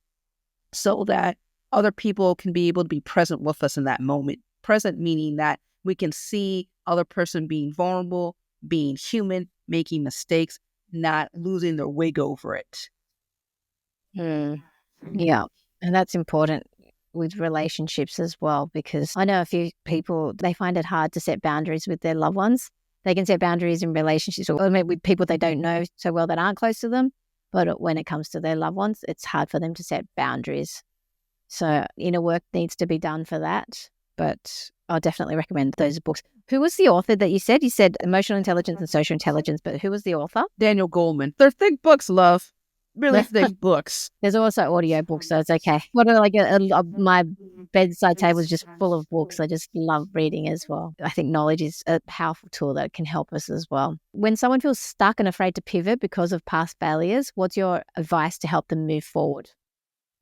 so that other people can be able to be present with us in that moment. Present meaning that we can see other person being vulnerable, being human, making mistakes, not losing their wig over it. Yeah, and that's important with relationships as well, because I know a few people, they find it hard to set boundaries with their loved ones. They can set boundaries in relationships or maybe with people they don't know so well that aren't close to them. But when it comes to their loved ones, it's hard for them to set boundaries. So inner work needs to be done for that. But I'll definitely recommend those books. Who was the author that you said? You said Emotional Intelligence and Social Intelligence, but who was the author? Daniel Goleman. They're thick books, love. Really thick books. There's also audio books, so it's okay. What are my bedside table is just full of books. I just love reading as well. I think knowledge is a powerful tool that can help us as well. When someone feels stuck and afraid to pivot because of past failures, what's your advice to help them move forward?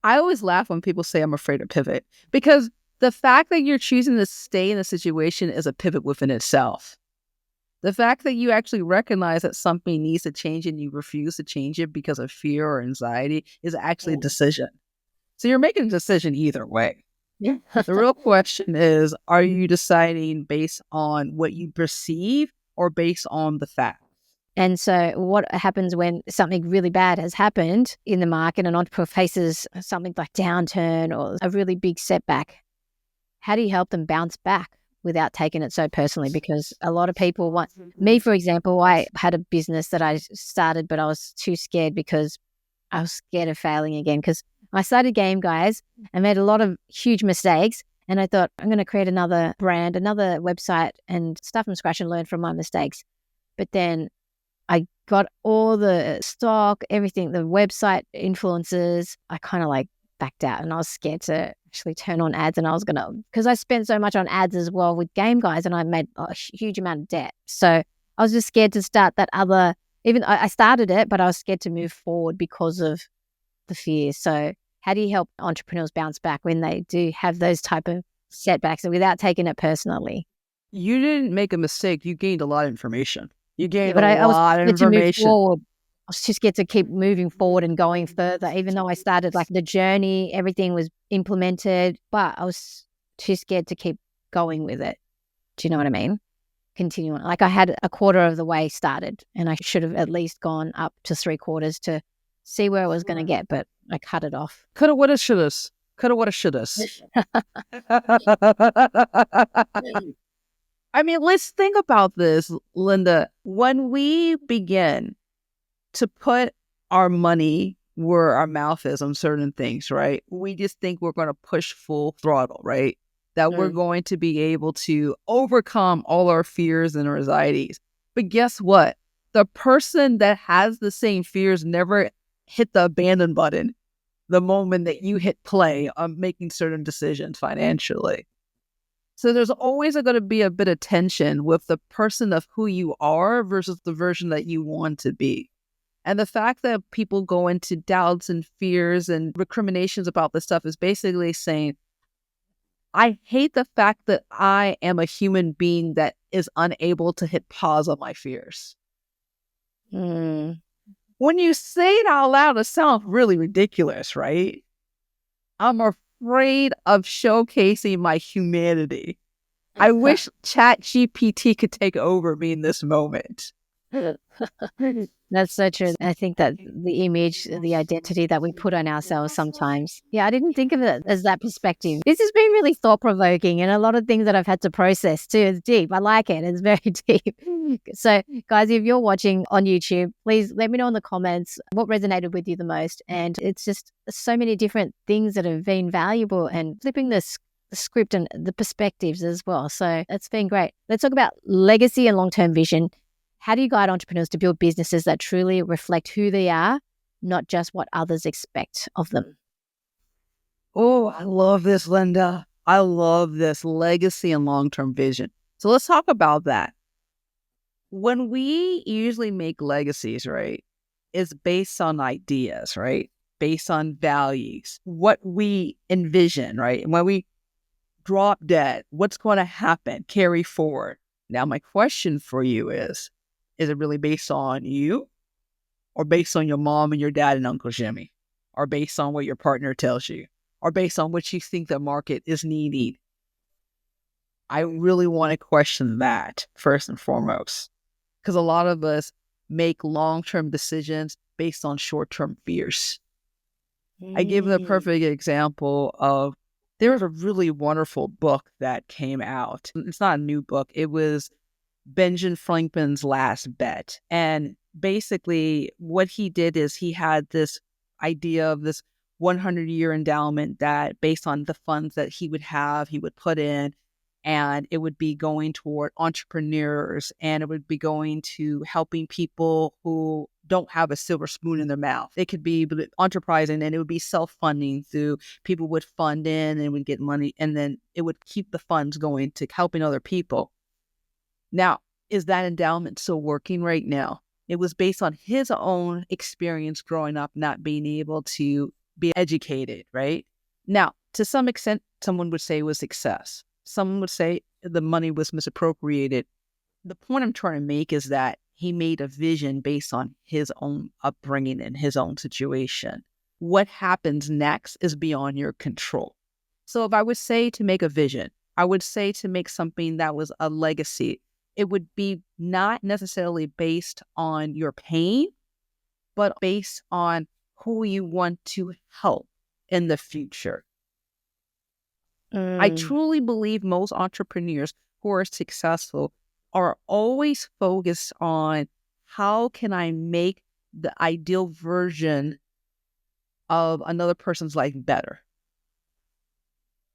I always laugh when people say I'm afraid to pivot, because the fact that you're choosing to stay in a situation is a pivot within itself. The fact that you actually recognize that something needs to change and you refuse to change it because of fear or anxiety is actually a decision. So you're making a decision either way. Yeah. The real question is, are you deciding based on what you perceive or based on the facts? And so what happens when something really bad has happened in the market and an entrepreneur faces something like downturn or a really big setback? How do you help them bounce back without taking it so personally, because a lot of people want me, for example, I had a business that I started, but I was too scared because I was scared of failing again, because I started Game Guys and made a lot of huge mistakes. And I thought, I'm going to create another brand, another website, and start from scratch and learn from my mistakes. But then I got all the stock, everything, the website influences. I kind of like backed out, and I was scared to actually turn on ads. And I was going to, because I spent so much on ads as well with Game Guys, and I made a huge amount of debt. So I was just scared to start that other, even I started it, but I was scared to move forward because of the fear. So how do you help entrepreneurs bounce back when they do have those type of setbacks and without taking it personally? You didn't make a mistake. You gained a lot of information. You Yeah, gained a but I was lot of scared to move information. forward. I was too scared to keep moving forward and going further, even though I started like the journey, everything was implemented, but I was too scared to keep going with it. Do you know what I mean? Continuing. Like I had a quarter of the way started, and I should have at least gone up to 3/4 to see where I was going to get, but I cut it off. Coulda, woulda, shouldas. Coulda, woulda, shouldas. I mean, let's think about this, Linda. When we begin to put our money where our mouth is on certain things, right? We just think we're going to push full throttle, right? That we're going to be able to overcome all our fears and our anxieties. But guess what? The person that has the same fears never hit the abandon button the moment that you hit play on making certain decisions financially. So there's always going to be a bit of tension with the person of who you are versus the version that you want to be. And the fact that people go into doubts and fears and recriminations about this stuff is basically saying, I hate the fact that I am a human being that is unable to hit pause on my fears. Mm. When you say it out loud, it sounds really ridiculous, right? I'm afraid of showcasing my humanity. I wish ChatGPT could take over me in this moment. That's so true. I think that the image, the identity that we put on ourselves sometimes. Yeah, I didn't think of it as that perspective. This has been really thought-provoking, and a lot of things that I've had to process too. It's deep. I like it. It's very deep. So, guys, if you're watching on YouTube, please let me know in the comments what resonated with you the most. And it's just so many different things that have been valuable, and flipping the script and the perspectives as well. So it's been great. Let's talk about legacy and long-term vision. How do you guide entrepreneurs to build businesses that truly reflect who they are, not just what others expect of them? Oh, I love this, Linda. I love this legacy and long-term vision. So let's talk about that. When we usually make legacies, right, it's based on ideas, right? Based on values, what we envision, right? And when we drop dead, what's going to happen, carry forward. Now, my question for you is it really based on you, or based on your mom and your dad and Uncle Jimmy, or based on what your partner tells you, or based on what you think the market is needing? I really want to question that first and foremost, because a lot of us make long-term decisions based on short-term fears. I give the perfect example of, there was a really wonderful book that came out. It's not a new book. It was Benjamin Franklin's Last Bet. And basically what he did is he had this idea of this 100-year endowment that, based on the funds that he would have, he would put in, and it would be going toward entrepreneurs, and it would be going to helping people who don't have a silver spoon in their mouth. It could be enterprising, and it would be self-funding through people would fund in and would get money, and then it would keep the funds going to helping other people. Now, is that endowment still working right now? It was based on his own experience growing up, not being able to be educated, right? Now, to some extent, someone would say it was success. Someone would say the money was misappropriated. The point I'm trying to make is that he made a vision based on his own upbringing and his own situation. What happens next is beyond your control. So if I would say to make a vision, I would say to make something that was a legacy, it would be not necessarily based on your pain, but based on who you want to help in the future. I truly believe most entrepreneurs who are successful are always focused on how can I make the ideal version of another person's life better?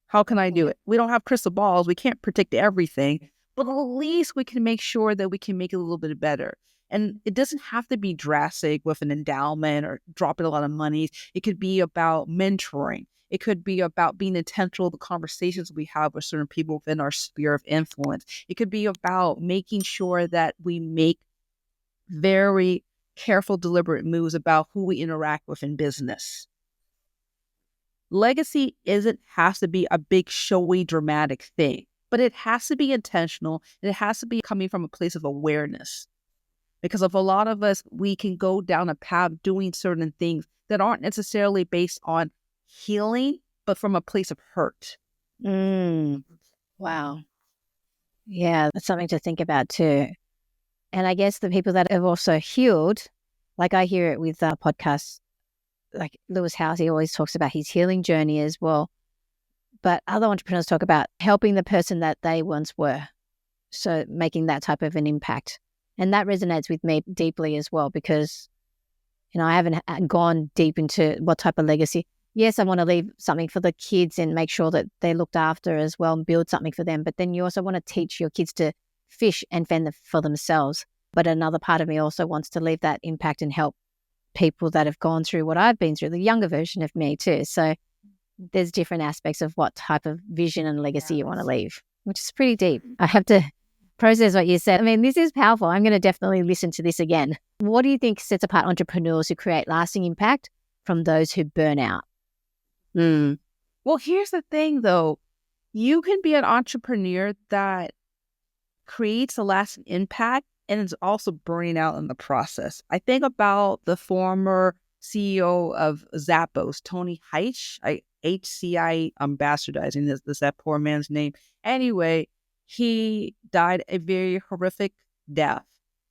How can I do it? We don't have crystal balls. We can't predict everything, but at least we can make sure that we can make it a little bit better. And it doesn't have to be drastic with an endowment or dropping a lot of money. It could be about mentoring. It could be about being intentional with the conversations we have with certain people within our sphere of influence. It could be about making sure that we make very careful, deliberate moves about who we interact with in business. Legacy has to be a big, showy, dramatic thing, but it has to be intentional and it has to be coming from a place of awareness. Because of a lot of us, we can go down a path doing certain things that aren't necessarily based on healing, but from a place of hurt. Wow. Yeah, that's something to think about too. And I guess the people that have also healed, like I hear it with podcasts, like Lewis Howes, he always talks about his healing journey as well. But other entrepreneurs talk about helping the person that they once were. So making that type of an impact. And that resonates with me deeply as well because, I haven't gone deep into what type of legacy. Yes, I want to leave something for the kids and make sure that they're looked after as well and build something for them. But then you also want to teach your kids to fish and fend for themselves. But another part of me also wants to leave that impact and help people that have gone through what I've been through, the younger version of me too. So there's different aspects of what type of vision and legacy you want to leave, which is pretty deep. I have to process what you said. I mean, this is powerful. I'm going to definitely listen to this again. What do you think sets apart entrepreneurs who create lasting impact from those who burn out? Well, here's the thing though. You can be an entrepreneur that creates a lasting impact and is also burning out in the process. I think about the former CEO of Zappos, Tony Heitch, HCI, I'm bastardizing that poor man's name. Anyway, he died a very horrific death.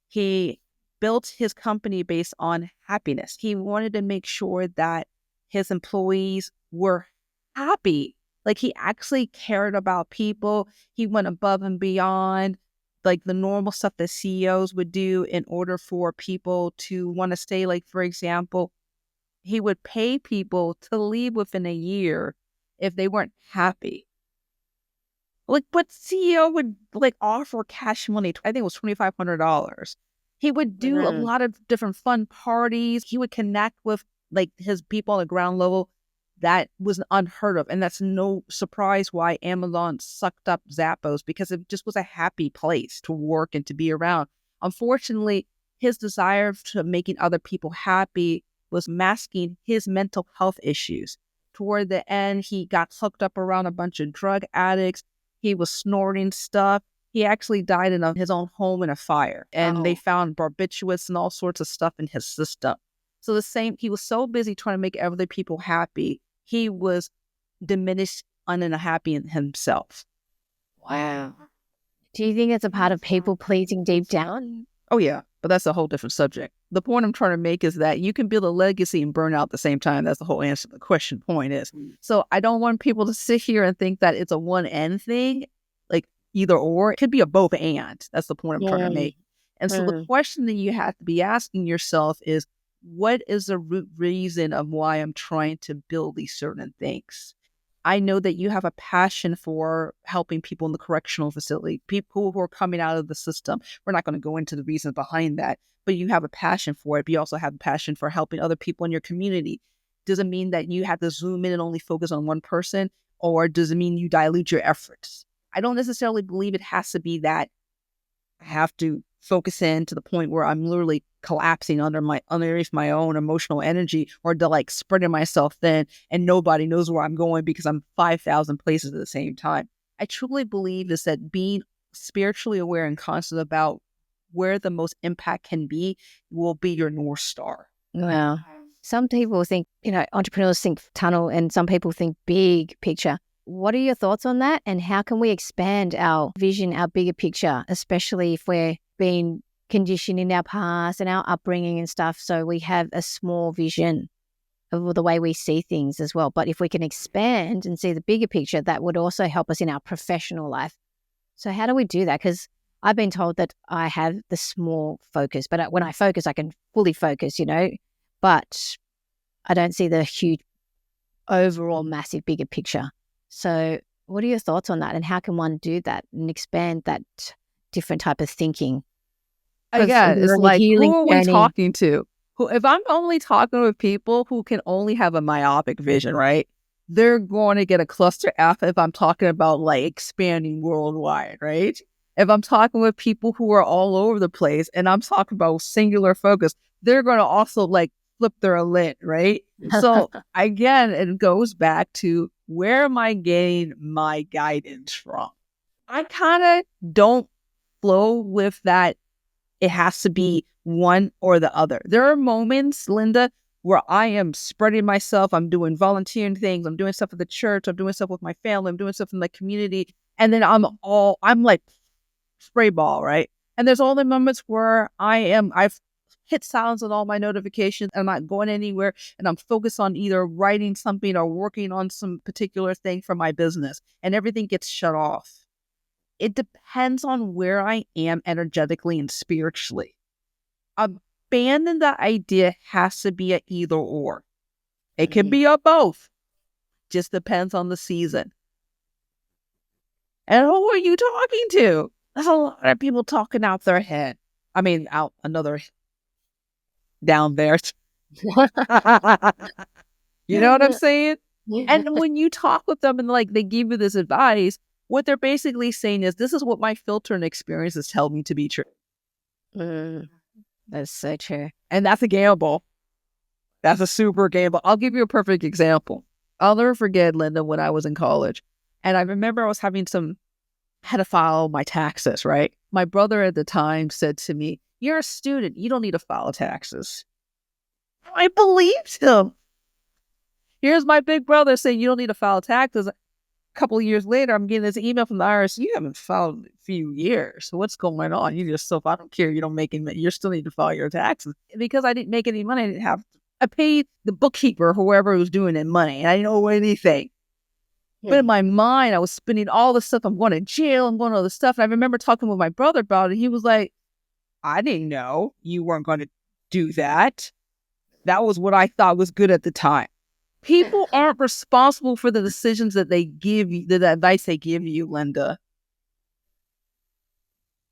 He built his company based on happiness. He wanted to make sure that his employees were happy. Like he actually cared about people. He went above and beyond like the normal stuff that CEOs would do in order for people to want to stay. Like, for example, he would pay people to leave within a year if they weren't happy. Like, what CEO would like offer cash money? I think it was $2,500. He would do a lot of different fun parties. He would connect with like his people on the ground level. That was unheard of. And that's no surprise why Amazon sucked up Zappos, because it just was a happy place to work and to be around. Unfortunately, his desire to making other people happy was masking his mental health issues. Toward the end, he got hooked up around a bunch of drug addicts. He was snorting stuff. He actually died in his own home in a fire. And they found barbiturates and all sorts of stuff in his system. So he was so busy trying to make other people happy, he was diminished and unhappy in himself. Wow. Do you think it's a part of people pleasing deep down? Oh, yeah. But that's a whole different subject. The point I'm trying to make is that you can build a legacy and burn out at the same time. That's the whole answer to the question point is. So I don't want people to sit here and think that it's a one-end thing, like either or. It could be a both and. That's the point I'm trying to make. And so the question that you have to be asking yourself is, what is the root reason of why I'm trying to build these certain things? I know that you have a passion for helping people in the correctional facility, people who are coming out of the system. We're not going to go into the reasons behind that, but you have a passion for it. But you also have a passion for helping other people in your community. Does it mean that you have to zoom in and only focus on one person? Or does it mean you dilute your efforts? I don't necessarily believe it has to be that I have to focus in to the point where I'm literally collapsing underneath my own emotional energy, or to like spreading myself thin and nobody knows where I'm going because I'm 5,000 places at the same time. I truly believe is that being spiritually aware and conscious about where the most impact can be will be your North Star. Wow. Some people think, entrepreneurs think tunnel, and some people think big picture. What are your thoughts on that? And how can we expand our vision, our bigger picture, especially if we're being conditioned in our past and our upbringing and stuff, so we have a small vision of the way we see things as well. But if we can expand and see the bigger picture, that would also help us in our professional life. So how do we do that? Because I've been told that I have the small focus, but when I focus, I can fully focus, but I don't see the huge overall massive bigger picture. So what are your thoughts on that? And how can one do that and expand that different type of thinking? Because Again, it's we're on a like, who healing are we journey. talking to? Who, if I'm only talking with people who can only have a myopic vision, right? They're going to get a cluster F if I'm talking about like expanding worldwide, right? If I'm talking with people who are all over the place and I'm talking about singular focus, they're going to also like flip their lid, right? So again, it goes back to, where am I getting my guidance from? I kind of don't flow with that. It has to be one or the other. There are moments, Linda, where I am spreading myself. I'm doing volunteering things. I'm doing stuff at the church. I'm doing stuff with my family. I'm doing stuff in the community. And then I'm like spray ball, right? And there's all the moments where I've hit silence on all my notifications. I'm not going anywhere. And I'm focused on either writing something or working on some particular thing for my business. And everything gets shut off. It depends on where I am energetically and spiritually. Abandon the idea has to be a either or. It can be a both. Just depends on the season. And who are you talking to? There's a lot of people talking out their head. I mean, out another down there. You know what I'm saying? And when you talk with them and like they give you this advice, what they're basically saying is, this is what my filter and experiences tell me to be true. That's so true. And that's a gamble. That's a super gamble. I'll give you a perfect example. I'll never forget, Linda, when I was in college. And I remember I was had to file my taxes, right? My brother at the time said to me, "You're a student. You don't need to file taxes." I believed him. Here's my big brother saying, "You don't need to file taxes." A couple of years later, I'm getting this email from the IRS. "You haven't filed in a few years. So what's going on? You just, so if I don't care, you don't make any, you still need to file your taxes." Because I didn't make any money, I paid the bookkeeper, whoever was doing it, money, and I didn't owe anything. But in my mind, I was spending all this stuff. I'm going to jail. I'm going to all this stuff. And I remember talking with my brother about it. He was like, "I didn't know you weren't going to do that. That was what I thought was good at the time." People aren't responsible for the decisions that they give you, the advice they give you, Linda.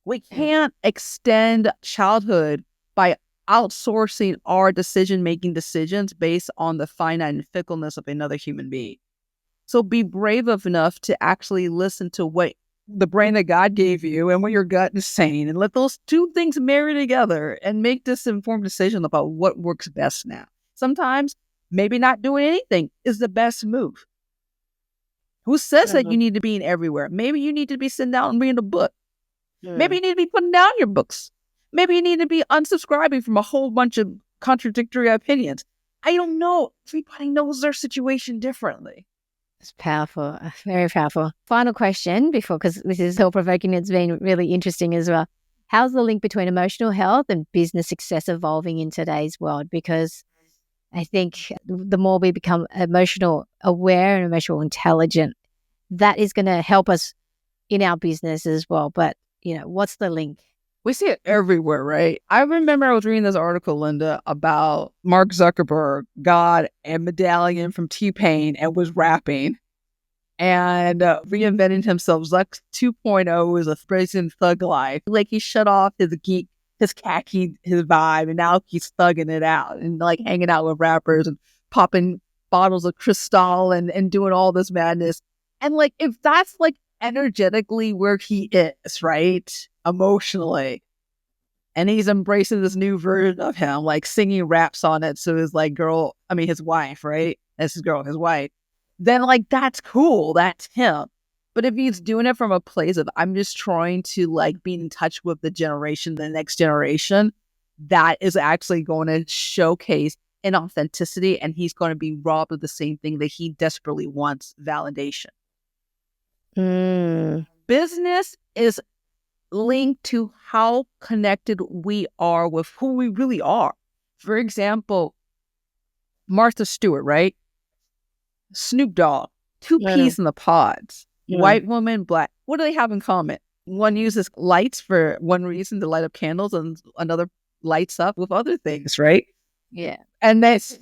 We can't extend childhood by outsourcing our decision-making decisions based on the finite and fickleness of another human being. So be brave enough to actually listen to what the brain that God gave you and what your gut is saying, and let those two things marry together and make this informed decision about what works best now. Sometimes maybe not doing anything is the best move. Who says that you need to be in everywhere? Maybe you need to be sitting down and reading a book. Maybe you need to be putting down your books. Maybe you need to be unsubscribing from a whole bunch of contradictory opinions. I don't know. Everybody knows their situation differently. It's powerful, very powerful. Final question because this is thought-provoking. It's been really interesting as well. How's the link between emotional health and business success evolving in today's world? Because I think the more we become emotional aware and emotional intelligent, that is going to help us in our business as well. But, what's the link? We see it everywhere, right? I remember I was reading this article, Linda, about Mark Zuckerberg got a medallion from T-Pain and was rapping and reinvented himself. Zuck 2.0 is a brazen thug life. Like, he shut off his geek, his khaki, his vibe, and now he's thugging it out and like hanging out with rappers and popping bottles of Cristal and doing all this madness. And like, if that's like energetically where he is, right? Emotionally. And he's embracing this new version of him, like singing raps on it. So his his wife, right? That's his girl, his wife. Then like, that's cool. That's him. But if he's doing it from a place of, I'm just trying to like be in touch with the next generation, that is actually going to showcase inauthenticity, and he's going to be robbed of the same thing that he desperately wants: validation. Business is linked to how connected we are with who we really are. For example, Martha Stewart, right? Snoop Dogg, two peas in the pods, white woman, black. What do they have in common? One uses lights for one reason, to light up candles, and another lights up with other things, right? Yeah. And that's,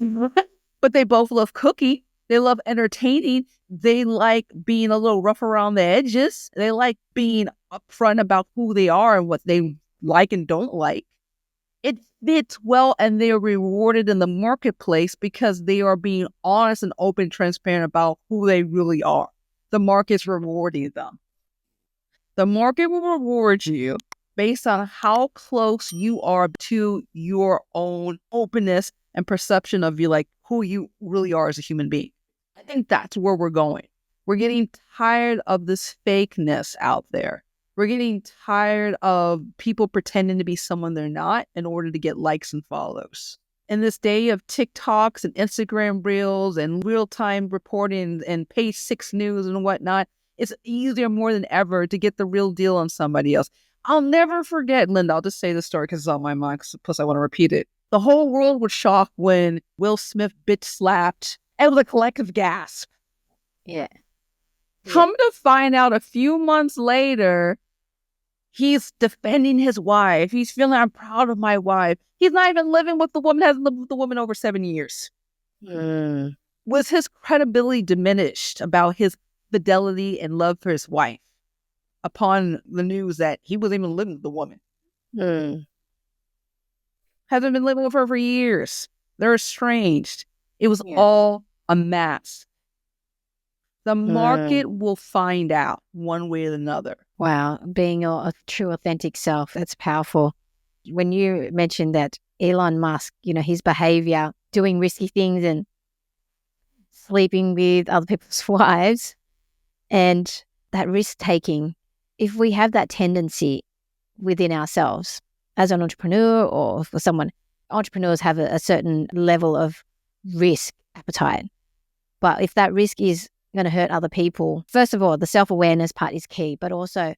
but they both love cooking. They love entertaining. They like being a little rough around the edges. They like being upfront about who they are and what they like and don't like. It fits well, and they are rewarded in the marketplace because they are being honest and open, transparent about who they really are. The market's rewarding them. The market will reward you based on how close you are to your own openness and perception of you, like who you really are as a human being. I think that's where we're going. We're getting tired of this fakeness out there. We're getting tired of people pretending to be someone they're not in order to get likes and follows. In this day of TikToks and Instagram reels and real-time reporting and page 6 news and whatnot, it's easier more than ever to get the real deal on somebody else. I'll never forget, Linda, I'll just say the story because it's on my mind, plus I want to repeat it. The whole world was shocked when Will Smith bitch slapped, and with a collective gasp. Yeah. Come to find out a few months later, he's defending his wife. He's feeling, I'm proud of my wife. He's not even living with the woman, hasn't lived with the woman over 7 years. Was his credibility diminished about his fidelity and love for his wife upon the news that he wasn't even living with the woman? Hasn't been living with her for years. They're estranged. It was all a mask. The market will find out one way or another. Wow. Being a true, authentic self, that's powerful. When you mentioned that Elon Musk, his behavior, doing risky things and sleeping with other people's wives and that risk taking, if we have that tendency within ourselves as an entrepreneur or for someone, entrepreneurs have a certain level of risk appetite. But if that risk is going to hurt other people, first of all, the self-awareness part is key, but also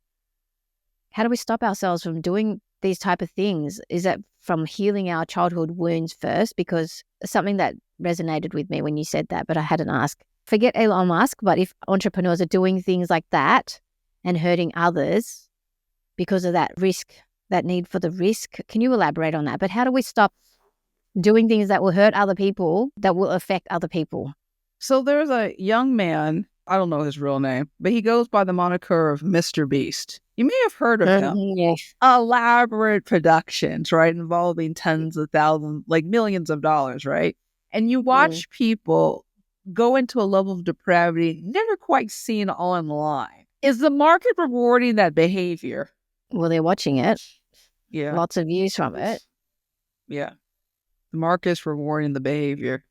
how do we stop ourselves from doing these type of things? Is that from healing our childhood wounds first? Because something that resonated with me when you said that, but I hadn't asked. Forget Elon Musk, but if entrepreneurs are doing things like that and hurting others because of that risk, that need for the risk, can you elaborate on that? But how do we stop doing things that will hurt other people, that will affect other people? So there's a young man, I don't know his real name, but he goes by the moniker of Mr. Beast. You may have heard of him. Yes. Elaborate productions, right? Involving tens of thousands, like millions of dollars, right? And you watch people go into a level of depravity never quite seen online. Is the market rewarding that behavior? Well, they're watching it. Yeah. Lots of views from it. Yeah. The market's rewarding the behavior.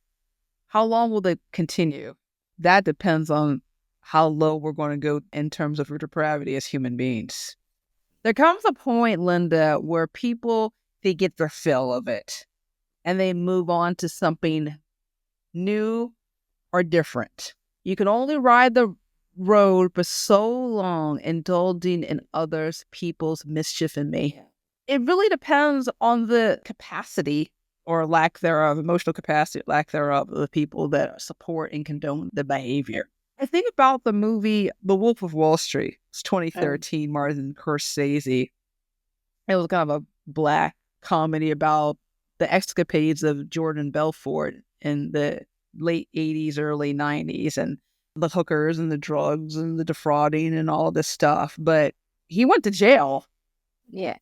How long will they continue? That depends on how low we're going to go in terms of depravity as human beings. There comes a point, Linda, where people, they get their fill of it and they move on to something new or different. You can only ride the road for so long, indulging in others people's mischief and mayhem. It really depends on the capacity or lack thereof, emotional capacity, lack thereof, of the people that support and condone the behavior. I think about the movie The Wolf of Wall Street. It's 2013, Martin Scorsese. It was kind of a black comedy about the escapades of Jordan Belfort in the late 80s, early 90s, and the hookers and the drugs and the defrauding and all this stuff. But he went to jail. Yeah.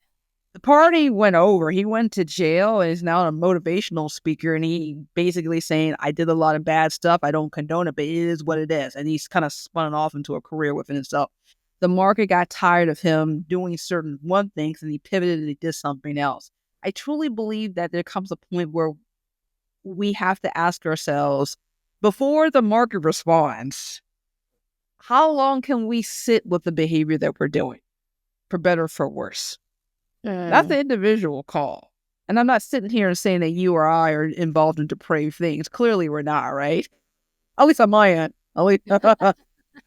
The party went over. He went to jail and is now a motivational speaker. And he basically saying, I did a lot of bad stuff. I don't condone it, but it is what it is. And he's kind of spun off into a career within himself. The market got tired of him doing certain one things and he pivoted and he did something else. I truly believe that there comes a point where we have to ask ourselves, before the market responds, how long can we sit with the behavior that we're doing, for better or for worse? That's the individual call. And I'm not sitting here and saying that you or I are involved in depraved things. Clearly we're not, right? At least on my end. At least.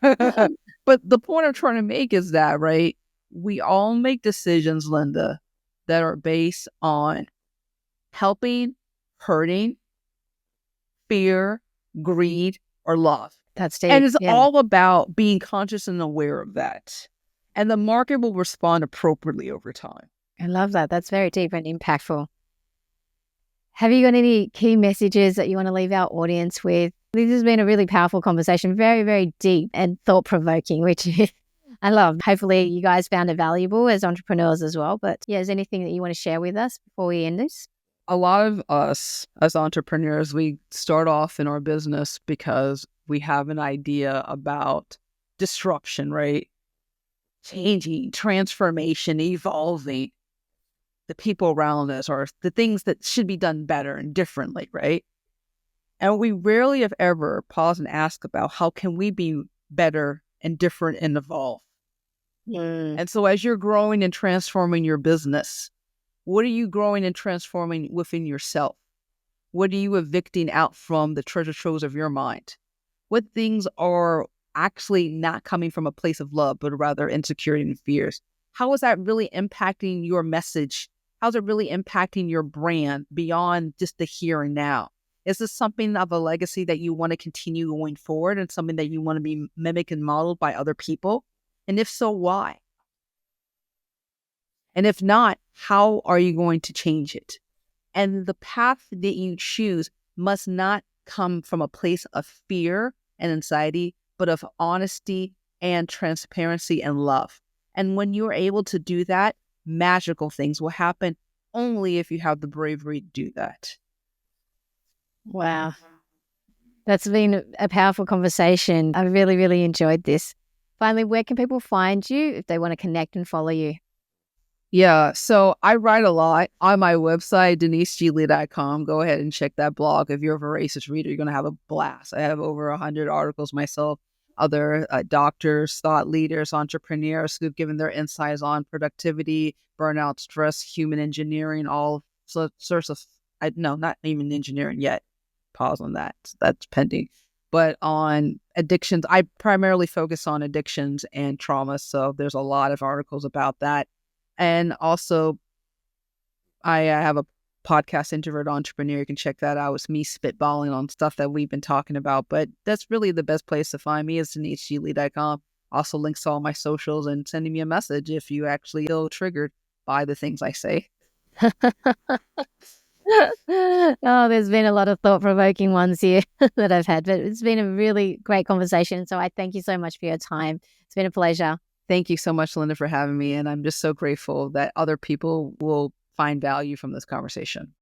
But the point I'm trying to make is that, right, we all make decisions, Linda, that are based on helping, hurting, fear, greed, or love. That's deep. And it's all about being conscious and aware of that. and the market will respond appropriately over time. I love that. That's very deep and impactful. Have you got any key messages that you want to leave our audience with? This has been a really powerful conversation, very, very deep and thought-provoking, which I love. Hopefully you guys found it valuable as entrepreneurs as well. But yeah, is there anything that you want to share with us before we end this? A lot of us as entrepreneurs, we start off in our business because we have an idea about disruption, right? Changing, transformation, evolving the people around us, or the things that should be done better and differently, right? And we rarely, if ever, pause and ask about how can we be better and different and evolve. And so as you're growing and transforming your business, what are you growing and transforming within yourself? What are you evicting out from the treasure troves of your mind? What things are actually not coming from a place of love, but rather insecurity and fears? How is that really impacting your message? How's it really impacting your brand beyond just the here and now? Is this something of a legacy that you want to continue going forward and something that you want to be mimicked and modeled by other people? And if so, why? And if not, how are you going to change it? And the path that you choose must not come from a place of fear and anxiety, but of honesty and transparency and love. And when you're able to do that, magical things will happen only if you have the bravery to do that. Wow. That's been a powerful conversation. I really, really enjoyed this. Finally, where can people find you if they want to connect and follow you? Yeah, so I write a lot on my website, deniseglee.com. Go ahead and check that blog. If you're a voracious reader, you're going to have a blast. I have over 100 articles myself, other doctors, thought leaders, entrepreneurs who've given their insights on productivity, burnout, stress, human engineering, all sorts of, no, not even engineering yet. Pause on that. That's pending. But on addictions, I primarily focus on addictions and trauma. So there's a lot of articles about that. And also, I have a podcast, Introvert Entrepreneur. You can check that out. It's me spitballing on stuff that we've been talking about. But that's really the best place to find me is deniseglee.com. Also links to all my socials and sending me a message if you actually feel triggered by the things I say. Oh, there's been a lot of thought-provoking ones here that I've had, but it's been a really great conversation. So I thank you so much for your time. It's been a pleasure. Thank you so much, Linda, for having me. And I'm just so grateful that other people will find value from this conversation.